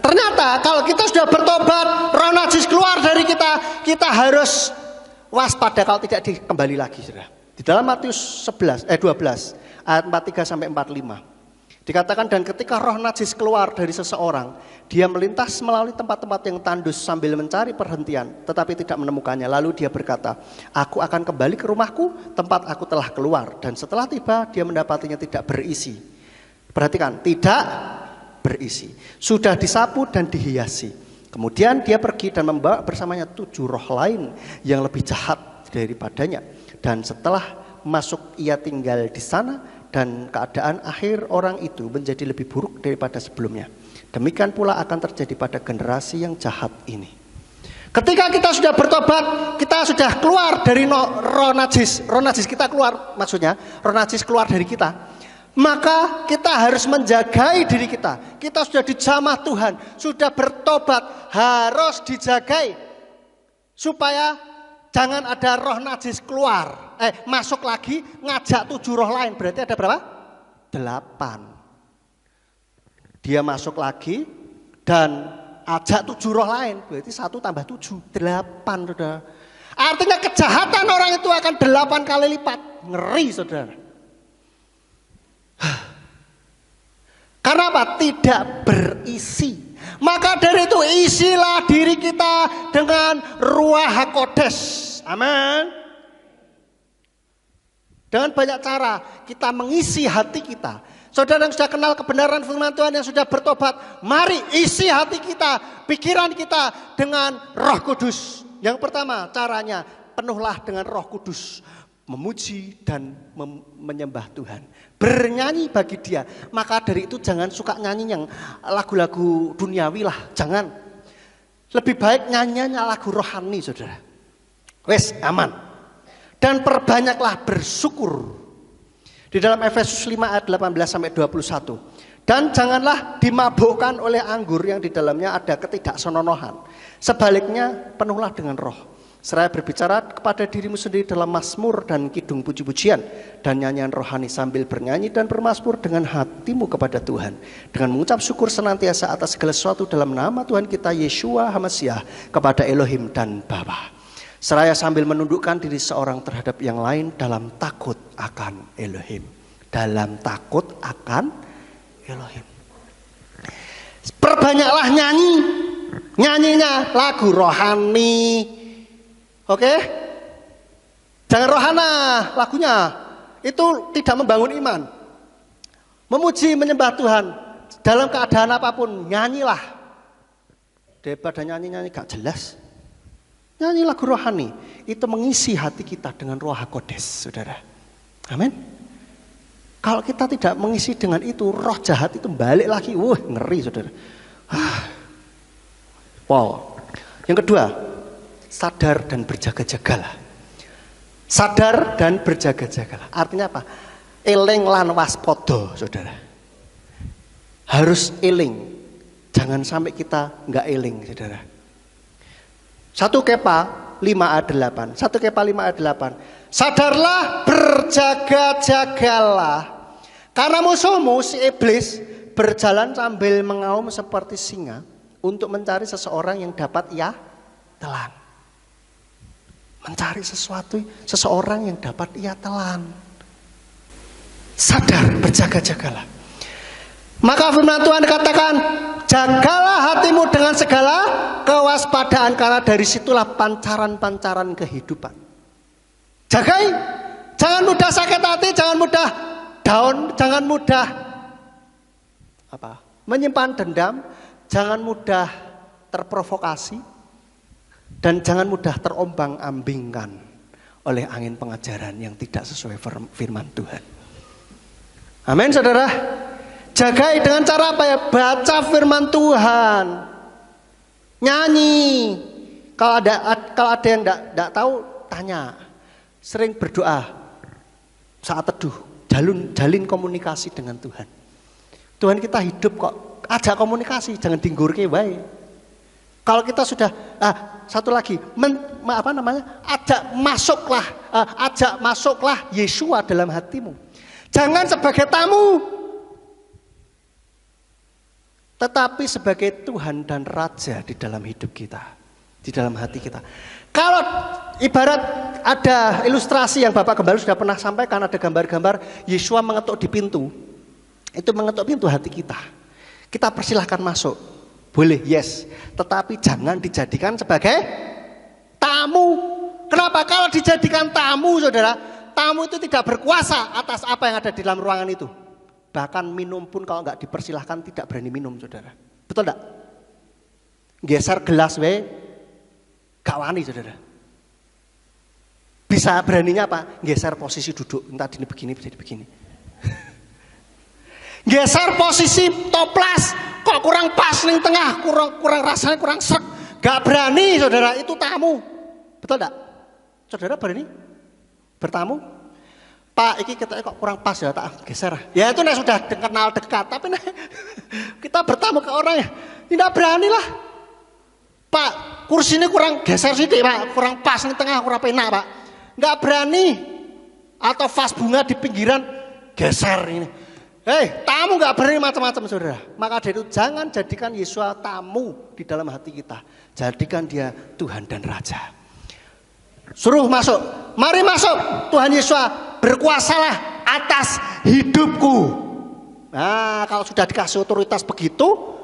ternyata kalau kita sudah bertobat, roh najis keluar dari kita, kita harus waspada kalau tidak dikembali lagi, saudara. Di dalam Matius 12 ayat 43 sampai 45 dikatakan, dan ketika roh najis keluar dari seseorang, dia melintas melalui tempat-tempat yang tandus sambil mencari perhentian, tetapi tidak menemukannya. Lalu dia berkata, aku akan kembali ke rumahku, tempat aku telah keluar. Dan setelah tiba, dia mendapatinya tidak berisi. Perhatikan, tidak berisi, sudah disapu dan dihiasi. Kemudian dia pergi dan membawa bersamanya 7 roh lain yang lebih jahat daripadanya. Dan setelah masuk ia tinggal di sana, dan keadaan akhir orang itu menjadi lebih buruk daripada sebelumnya. Demikian pula akan terjadi pada generasi yang jahat ini. Ketika kita sudah bertobat, kita sudah keluar dari roh najis kita keluar, maksudnya roh najis keluar dari kita. Maka kita harus menjagai diri kita. Kita sudah dijamah Tuhan, sudah bertobat, harus dijagai supaya jangan ada roh najis keluar, masuk lagi ngajak 7 roh lain. Berarti ada berapa? 8. Dia masuk lagi dan ajak 7 roh lain. Berarti 1 tambah 7, 8, saudara. Artinya kejahatan orang itu akan 8 kali lipat. Ngeri, saudara. Karena apa? Tidak berisi. Maka dari itu isilah diri kita dengan Ruach HaKodes. Amin. Dengan banyak cara kita mengisi hati kita. Saudara yang sudah kenal kebenaran firman Tuhan, yang sudah bertobat, mari isi hati kita, pikiran kita dengan Roh Kudus. Yang pertama caranya, penuhlah dengan Roh Kudus. Memuji dan menyembah Tuhan, bernyanyi bagi Dia. Maka dari itu jangan suka nyanyi yang lagu-lagu duniawi lah, jangan. Lebih baik nyanyinya lagu rohani, saudara. Wes aman. Dan perbanyaklah bersyukur. Di dalam Efesus 5 ayat 18 sampai 21. Dan janganlah dimabukkan oleh anggur yang di dalamnya ada ketidaksenonohan. Sebaliknya penuhlah dengan Roh. Seraya berbicara kepada dirimu sendiri dalam mazmur dan kidung puji-pujian dan nyanyian rohani sambil bernyanyi dan bermazmur dengan hatimu kepada Tuhan, dengan mengucap syukur senantiasa atas segala sesuatu dalam nama Tuhan kita Yeshua HaMasiah kepada Elohim dan Bapa. Seraya sambil menundukkan diri seorang terhadap yang lain dalam takut akan Elohim. Dalam takut akan Elohim. Perbanyaklah nyanyi. Nyanyinya lagu rohani. Oke? Jangan rohana lagunya. Itu tidak membangun iman. Memuji, menyembah Tuhan dalam keadaan apapun, nyanyilah. Daripada nyanyi-nyanyi gak jelas, nyanyi lagu rohani. Itu mengisi hati kita dengan Ruach HaKodes, saudara. Amin. Kalau kita tidak mengisi dengan itu, roh jahat itu balik lagi. Wah, ngeri, saudara. Wow. Yang kedua, sadar dan berjaga-jagalah. Sadar dan berjaga-jagalah. Artinya apa? Eling lan waspada, saudara. Harus eling. Jangan sampai kita enggak eling, saudara. 1 Kepa 5 ayat 8. 1 Kepa 5 ayat 8. Sadarlah, berjaga-jagalah. Karena musuhmu si iblis berjalan sambil mengaum seperti singa untuk mencari seseorang yang dapat ia telan. Mencari seseorang yang dapat ia telan. Sadar, berjaga-jagalah. Maka firman Tuhan katakan, jagalah hatimu dengan segala kewaspadaan, karena dari situlah pancaran-pancaran kehidupan. Jagai, jangan mudah sakit hati, jangan mudah down, jangan mudah menyimpan dendam, jangan mudah terprovokasi. Dan jangan mudah terombang-ambingkan oleh angin pengajaran yang tidak sesuai firman Tuhan. Amin, saudara. Jagai dengan cara apa ya? Baca firman Tuhan. Nyanyi. Kalau ada yang enggak tahu, tanya. Sering berdoa saat teduh, jalin komunikasi dengan Tuhan. Tuhan kita hidup kok, ajak komunikasi, jangan dinggurke wae. Kalau kita sudah satu lagi, ajak masuklah Yesua dalam hatimu. Jangan sebagai tamu, tetapi sebagai Tuhan dan Raja di dalam hidup kita, di dalam hati kita. Kalau ibarat ada ilustrasi yang Bapak Gembala sudah pernah sampaikan, ada gambar-gambar Yesua mengetuk di pintu. Itu mengetuk pintu hati kita. Kita persilahkan masuk. Boleh, yes. Tetapi jangan dijadikan sebagai tamu. Kenapa? Kalau dijadikan tamu, saudara, tamu itu tidak berkuasa atas apa yang ada di dalam ruangan itu. Bahkan minum pun kalau nggak dipersilahkan tidak berani minum, saudara. Betul enggak? Geser gelas gak wani, saudara. Bisa beraninya apa? Geser posisi duduk. Tadi ini begini, jadi begini. Geser posisi toples, kok kurang pas ning tengah, kurang rasanya kurang sek. Gak berani, saudara, itu tamu. Betul enggak? Saudara berani bertamu? Pak, iki kok kurang pas ya, tak geser. Ya itu sudah kenal dekat, tapi kita bertamu ke orang ya, tidak berani lah. Pak, kursi ini kurang geser sithik, Pak, kurang pas ning tengah, kurang penak, Pak. Gak berani. Atau vas bunga di pinggiran geser ini. Tamu gak berani macam-macam, saudara. Maka dari itu jangan jadikan Yesua tamu di dalam hati kita. Jadikan dia Tuhan dan Raja. Suruh masuk. Mari masuk. Tuhan Yesua, berkuasalah atas hidupku. Nah, kalau sudah dikasih otoritas begitu,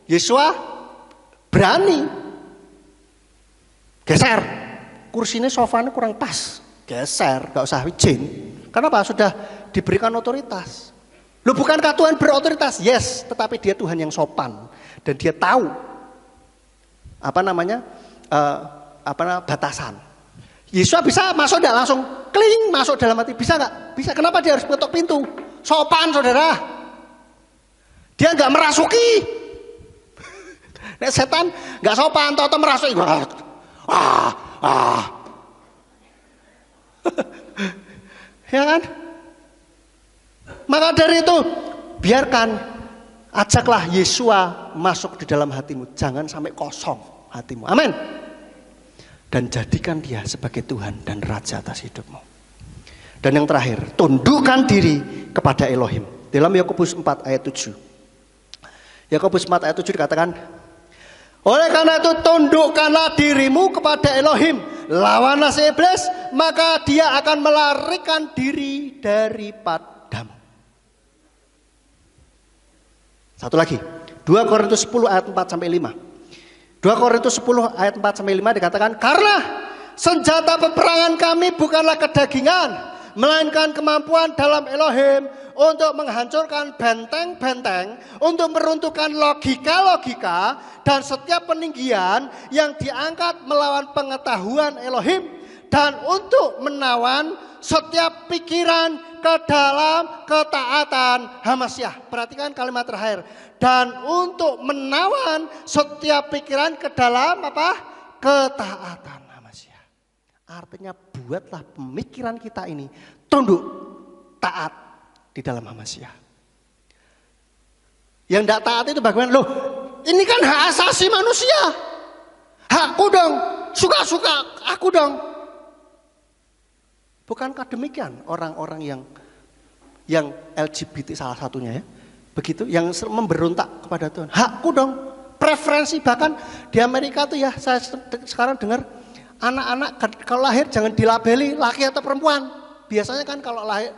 Yesua berani. Geser. Kursinya, sofanya kurang pas. Geser, gak usah izin. Kenapa? Sudah diberikan otoritas. Loh, bukankah Tuhan berotoritas? Yes, tetapi dia Tuhan yang sopan dan dia tahu batasan. Yesus bisa masuk enggak langsung kling masuk dalam hati, bisa enggak? Bisa. Kenapa dia harus ketok pintu? Sopan, saudara. Dia enggak merasuki. Nek setan enggak sopan, toto merasuki. Ya kan? Maka dari itu, biarkan, ajaklah Yesua masuk di dalam hatimu. Jangan sampai kosong hatimu. Amin. Dan jadikan dia sebagai Tuhan dan Raja atas hidupmu. Dan yang terakhir, tundukkan diri kepada Elohim. Dalam Yakobus 4 ayat 7. Yakobus 4 ayat 7 dikatakan, oleh karena itu tundukkanlah dirimu kepada Elohim. Lawanlah si iblis, maka dia akan melarikan diri daripadamu. Satu lagi, 2 Korintus 10 ayat 4 sampai 5. 2 Korintus 10 ayat 4 sampai 5 dikatakan, karena senjata peperangan kami bukanlah kedagingan, melainkan kemampuan dalam Elohim untuk menghancurkan benteng-benteng, untuk meruntuhkan logika-logika dan setiap peninggian yang diangkat melawan pengetahuan Elohim, dan untuk menawan setiap pikiran ke dalam ketaatan Hamasyah. Perhatikan kalimat terakhir. Dan untuk menawan setiap pikiran ke dalam apa? Ketaatan Hamasyah. Artinya buatlah pemikiran kita ini tunduk, taat di dalam Hamasyah. Yang tidak taat itu bagaimana? Loh, ini kan hak asasi manusia. Hakku dong, suka-suka aku dong. Bukankah demikian orang-orang yang LGBT salah satunya ya? Begitu, yang memberontak kepada Tuhan. Hakku dong, preferensi. Bahkan di Amerika tuh ya, saya sekarang dengar anak-anak kalau lahir jangan dilabeli laki atau perempuan. Biasanya kan kalau lahir,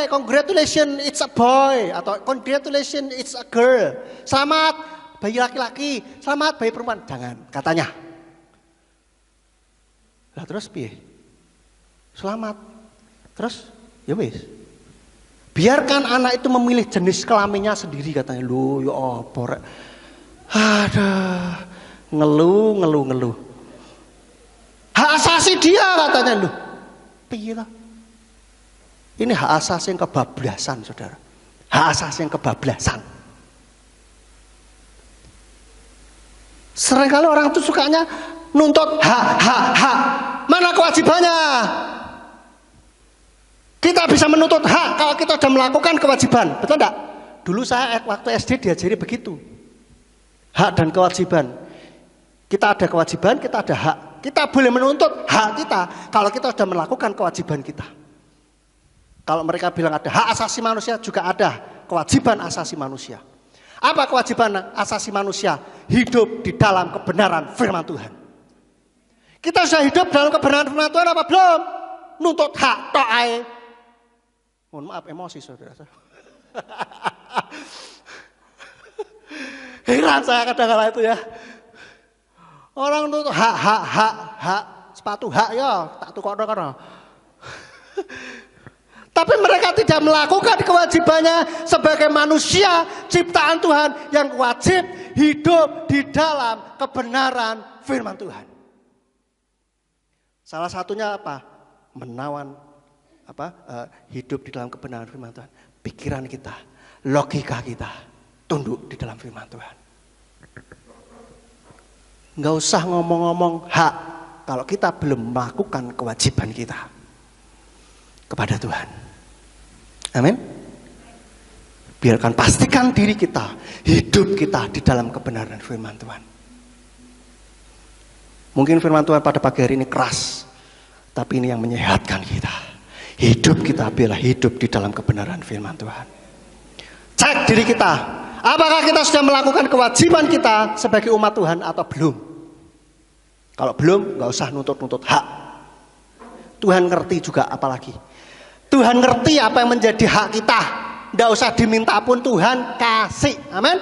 congratulations it's a boy, atau congratulations it's a girl. Selamat bayi laki-laki, selamat bayi perempuan. Jangan, katanya. Lah terus piye? Selamat. Terus ya wis. Biarkan anak itu memilih jenis kelaminnya sendiri, katanya. Loh ya apa rek. Aduh, ngeluh. Hak asasi dia, katanya. Loh, piye lah. Ini hak asasi yang kebablasan, saudara. Hak asasi yang kebablasan. Seringkali orang itu sukanya nuntut hak. Mana kewajibannya? Kita bisa menuntut hak kalau kita sudah melakukan kewajiban, betul enggak? Dulu saya waktu SD diajari begitu. Hak dan kewajiban. Kita ada kewajiban, kita ada hak. Kita boleh menuntut hak kita kalau kita sudah melakukan kewajiban kita. Kalau mereka bilang ada hak asasi manusia, juga ada kewajiban asasi manusia. Apa kewajiban asasi manusia? Hidup di dalam kebenaran firman Tuhan. Kita sudah hidup dalam kebenaran firman Tuhan apa belum? Nuntut hak tok ae. Mohon maaf emosi saudara. Heran saya kadang-kadang itu ya. Orang nuntut hak, sepatu hak ya, tak tukokno kono. Tapi mereka tidak melakukan kewajibannya sebagai manusia ciptaan Tuhan yang wajib hidup di dalam kebenaran firman Tuhan. Salah satunya apa? Menawan hidup di dalam kebenaran firman Tuhan. Pikiran kita, logika kita tunduk di dalam firman Tuhan. Nggak usah ngomong-ngomong hak kalau kita belum melakukan kewajiban kita kepada Tuhan. Amin. Pastikan diri kita, hidup kita di dalam kebenaran firman Tuhan. Mungkin firman Tuhan pada pagi hari ini keras, tapi ini yang menyehatkan kita. Hidup kita biarlah hidup di dalam kebenaran firman Tuhan. Cek diri kita, apakah kita sudah melakukan kewajiban kita sebagai umat Tuhan atau belum? Kalau belum, nggak usah nuntut-nuntut hak. Tuhan ngerti juga apalagi. Tuhan ngerti apa yang menjadi hak kita. Nggak usah diminta pun Tuhan kasih. Amin.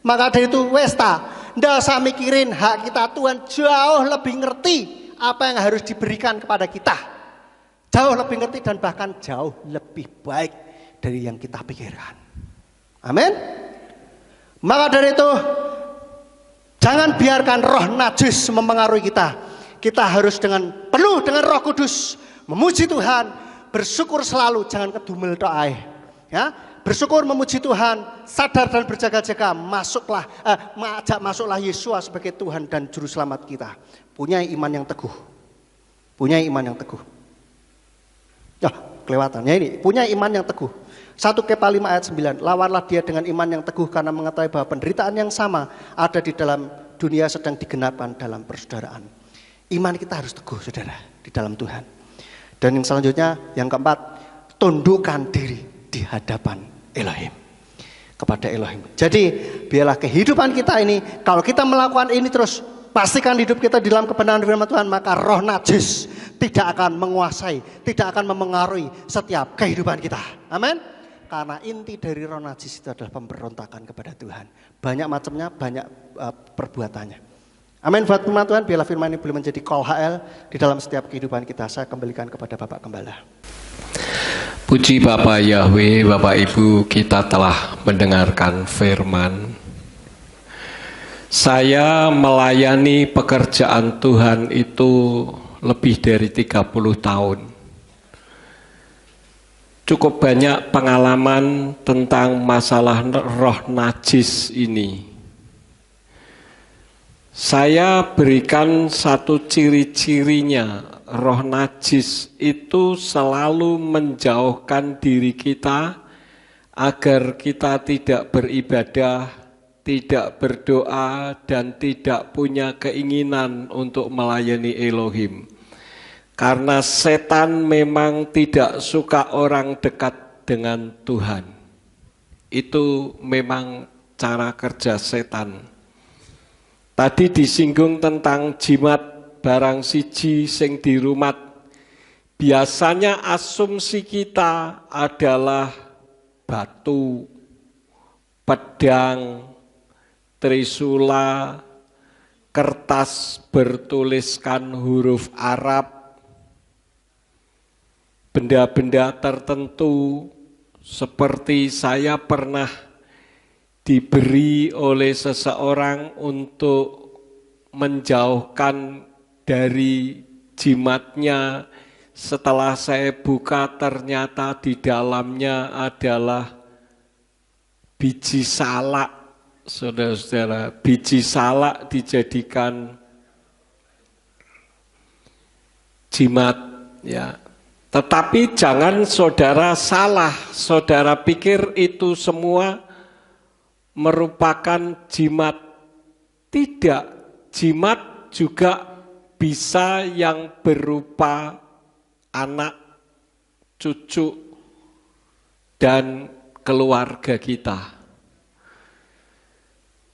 Maka dari itu Westa, nggak usah mikirin hak kita. Tuhan jauh lebih ngerti apa yang harus diberikan kepada kita. Jauh lebih ngerti dan bahkan jauh lebih baik dari yang kita pikirkan. Amin. Maka dari itu jangan biarkan roh najis mempengaruhi kita. Kita harus penuh dengan Roh Kudus memuji Tuhan, bersyukur selalu, jangan kedumel tok ae. Ya, bersyukur memuji Tuhan, sadar dan berjaga-jaga, masuklah Yesus sebagai Tuhan dan juru selamat kita. Punya iman yang teguh. Punya iman yang teguh. Ya, kelewatan. Ya ini, punya iman yang teguh. 1 Kepa 5 ayat 9. Lawanlah dia dengan iman yang teguh karena mengetahui bahwa penderitaan yang sama ada di dalam dunia sedang digenapkan dalam persaudaraan. Iman kita harus teguh, saudara, di dalam Tuhan. Dan yang selanjutnya, yang keempat, tundukkan diri di hadapan Elohim. Kepada Elohim. Jadi, biarlah kehidupan kita ini, kalau kita melakukan ini terus, pastikan hidup kita di dalam kebenaran firman Tuhan, maka roh najis tidak akan menguasai, tidak akan memengaruhi setiap kehidupan kita. Amin. Karena inti dari roh najis itu adalah pemberontakan kepada Tuhan. Banyak macamnya, banyak perbuatannya. Amin. Buat firman Tuhan, biarlah firman ini boleh menjadi call HL di dalam setiap kehidupan kita. Saya kembalikan kepada Bapak Gembala. Puji Bapak Yahweh, Bapak Ibu, kita telah mendengarkan firman. Saya melayani pekerjaan Tuhan itu lebih dari 30 tahun. Cukup banyak pengalaman tentang masalah roh najis ini. Saya berikan satu ciri-cirinya. Roh najis itu selalu menjauhkan diri kita agar kita tidak beribadah, tidak berdoa, dan tidak punya keinginan untuk melayani Elohim. Karena setan memang tidak suka orang dekat dengan Tuhan. Itu memang cara kerja setan. Tadi disinggung tentang jimat barang siji sing dirumat. Biasanya asumsi kita adalah batu, pedang, trisula, kertas bertuliskan huruf Arab, benda-benda tertentu. Seperti saya pernah diberi oleh seseorang untuk menjauhkan dari jimatnya. Setelah saya buka, ternyata di dalamnya adalah biji salak. Saudara-saudara, biji salak dijadikan jimat, ya. Tetapi jangan saudara salah, saudara pikir itu semua merupakan jimat. Tidak, jimat juga bisa yang berupa anak, cucu, dan keluarga kita.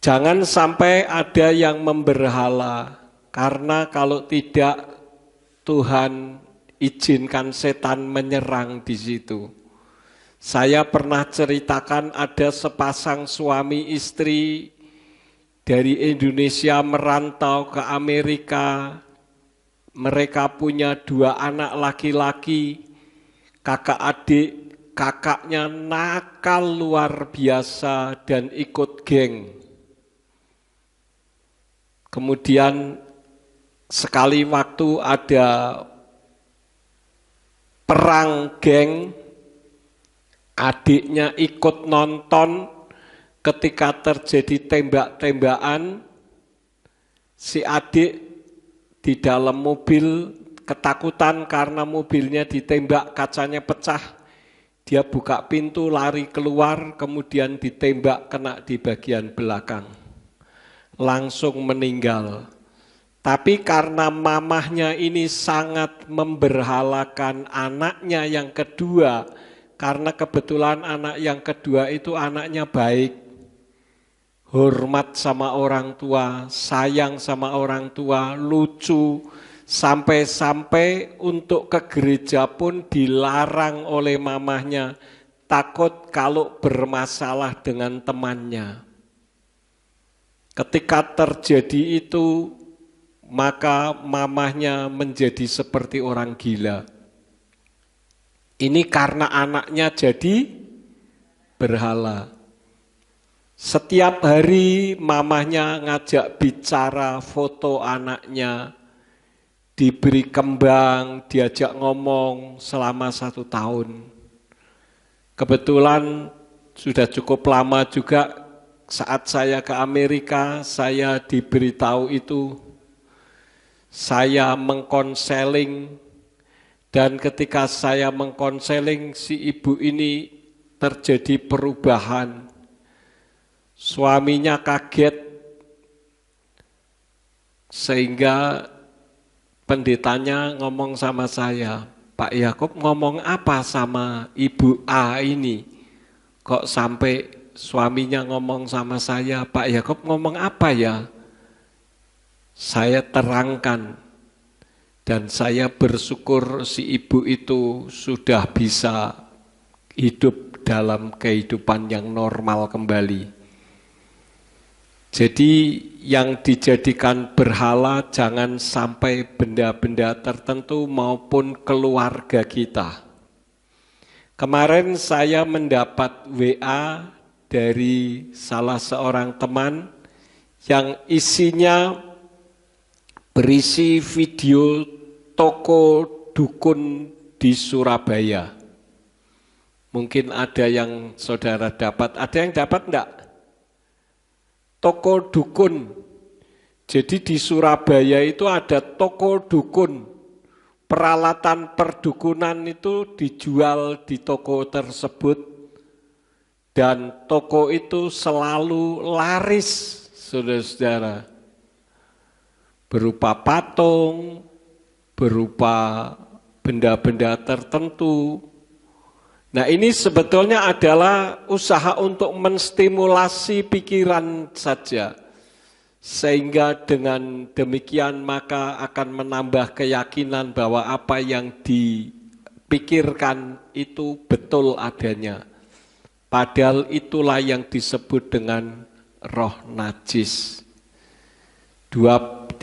Jangan sampai ada yang memberhala, karena kalau tidak Tuhan izinkan setan menyerang di situ. Saya pernah ceritakan ada sepasang suami istri dari Indonesia merantau ke Amerika. Mereka punya 2 anak laki-laki, kakak adik, kakaknya nakal luar biasa dan ikut geng. Kemudian sekali waktu ada perang geng, adiknya ikut nonton, ketika terjadi tembak-tembakan, si adik di dalam mobil ketakutan karena mobilnya ditembak, kacanya pecah, dia buka pintu lari keluar, kemudian ditembak kena di bagian belakang, langsung meninggal. Tapi karena mamahnya ini sangat memberhalakan anaknya yang kedua, karena kebetulan anak yang kedua itu anaknya baik, hormat sama orang tua, sayang sama orang tua, lucu, sampai-sampai untuk ke gereja pun dilarang oleh mamahnya, takut kalau bermasalah dengan temannya. Ketika terjadi itu, maka mamahnya menjadi seperti orang gila. Ini karena anaknya jadi berhala. Setiap hari mamahnya ngajak bicara foto anaknya, diberi kembang, diajak ngomong selama 1 tahun. Kebetulan sudah cukup lama juga saat saya ke Amerika, saya diberitahu itu. Saya mengkonseling, dan ketika saya mengkonseling, si ibu ini terjadi perubahan. Suaminya kaget, sehingga pendetanya ngomong sama saya, Pak Yakub ngomong apa sama ibu A ini? Kok sampai suaminya ngomong sama saya, Pak Yakub ngomong apa ya? Saya terangkan, dan saya bersyukur si ibu itu sudah bisa hidup dalam kehidupan yang normal kembali. Jadi yang dijadikan berhala jangan sampai benda-benda tertentu maupun keluarga kita. Kemarin saya mendapat WA dari salah seorang teman yang isinya berisi video toko dukun di Surabaya. Mungkin ada yang saudara dapat, ada yang dapat enggak? Toko dukun. Jadi di Surabaya itu ada toko dukun. Peralatan perdukunan itu dijual di toko tersebut. Dan toko itu selalu laris, saudara-saudara. Berupa patung, berupa benda-benda tertentu. Nah, ini sebetulnya adalah usaha untuk menstimulasi pikiran saja. Sehingga dengan demikian maka akan menambah keyakinan bahwa apa yang dipikirkan itu betul adanya. Padahal itulah yang disebut dengan roh najis. 30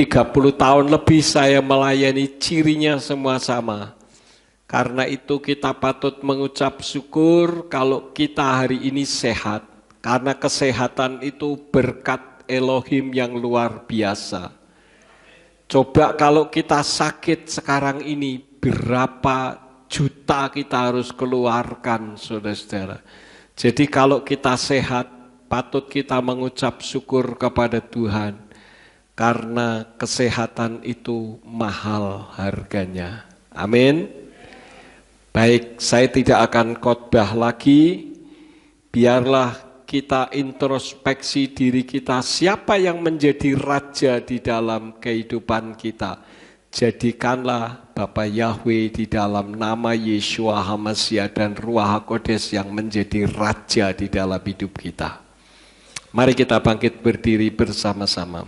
tahun lebih saya melayani, cirinya semua sama. Karena itu kita patut mengucap syukur kalau kita hari ini sehat. Karena kesehatan itu berkat Elohim yang luar biasa. Coba kalau kita sakit sekarang ini, berapa juta kita harus keluarkan, saudara-saudara. Jadi kalau kita sehat, patut kita mengucap syukur kepada Tuhan. karena kesehatan itu mahal harganya. Amin. Baik, saya tidak akan khotbah lagi. Biarlah kita introspeksi diri kita, siapa yang menjadi raja di dalam kehidupan kita. Jadikanlah Bapa Yahweh di dalam nama Yeshua HaMashiach dan Ruach HaKodes yang menjadi raja di dalam hidup kita. Mari kita bangkit berdiri bersama-sama.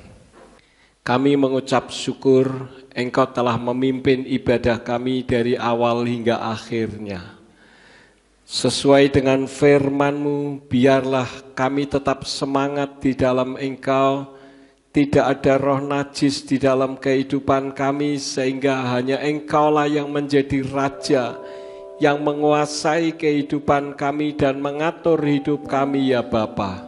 Kami mengucap syukur Engkau telah memimpin ibadah kami dari awal hingga akhirnya. Sesuai dengan firman-Mu, biarlah kami tetap semangat di dalam Engkau. Tidak ada roh najis di dalam kehidupan kami, sehingga hanya Engkaulah yang menjadi raja, yang menguasai kehidupan kami dan mengatur hidup kami ya Bapa.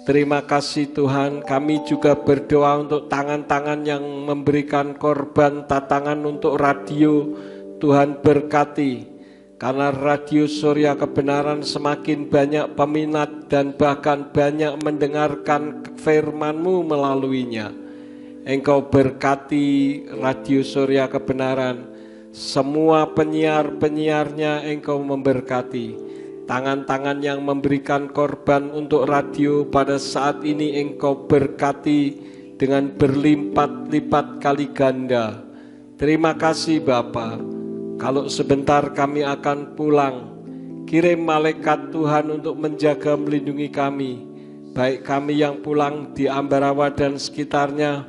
Terima kasih Tuhan, kami juga berdoa untuk tangan-tangan yang memberikan korban tatangan untuk radio. Tuhan berkati, karena radio Surya Kebenaran semakin banyak peminat dan bahkan banyak mendengarkan firman-Mu melaluinya. Engkau berkati radio Surya Kebenaran, semua penyiar-penyiarnya Engkau memberkati. Tangan-tangan yang memberikan korban untuk radio pada saat ini Engkau berkati dengan berlipat-lipat kali ganda. Terima kasih Bapa. Kalau sebentar kami akan pulang, kirim malaikat Tuhan untuk menjaga melindungi kami, baik kami yang pulang di Ambarawa dan sekitarnya,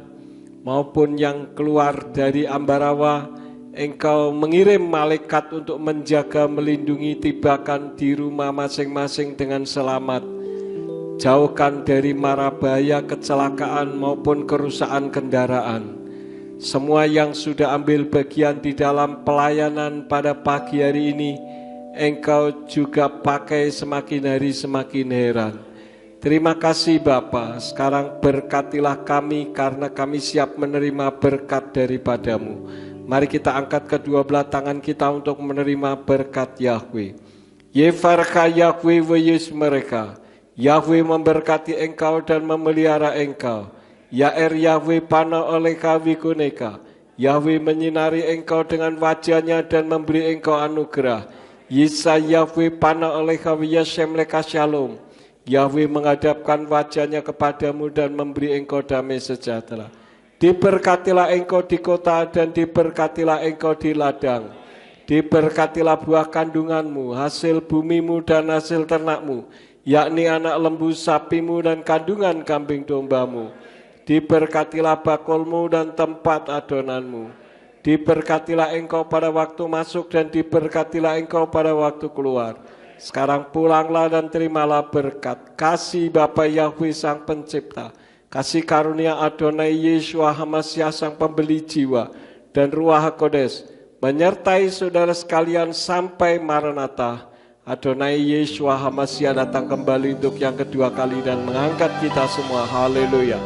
maupun yang keluar dari Ambarawa. Engkau mengirim malaikat untuk menjaga melindungi, tibakan di rumah masing-masing dengan selamat. Jauhkan dari mara bahaya, kecelakaan maupun kerusakan kendaraan. Semua yang sudah ambil bagian di dalam pelayanan pada pagi hari ini, Engkau juga pakai semakin hari semakin heran. Terima kasih Bapa. Sekarang berkatilah kami karena kami siap menerima berkat daripada-Mu. Mari kita angkat kedua belah tangan kita untuk menerima berkat Yahweh. Yefarka Yahweh weyes mereka. Yahweh memberkati engkau dan memelihara engkau. Yaer Yahweh pana oleh kawikuneka. Yahweh menyinari engkau dengan wajahnya dan memberi engkau anugerah. Yisa Yahweh pana oleh kawiyashem leka shalom. Yahweh menghadapkan wajahnya kepadamu dan memberi engkau damai sejahtera. Diberkatilah engkau di kota dan diberkatilah engkau di ladang. Diberkatilah buah kandunganmu, hasil bumimu dan hasil ternakmu, yakni anak lembu sapimu dan kandungan kambing dombamu. Diberkatilah bakulmu dan tempat adonanmu. Diberkatilah engkau pada waktu masuk dan diberkatilah engkau pada waktu keluar. Sekarang pulanglah dan terimalah berkat. Kasih Bapa Yahweh Sang Pencipta, kasih karunia Adonai Yeshua HaMashiach Sang Pembeli Jiwa, dan Ruach HaKodes menyertai saudara sekalian sampai Maranatha. Adonai Yeshua HaMashiach datang kembali untuk yang kedua kali dan mengangkat kita semua. Haleluya.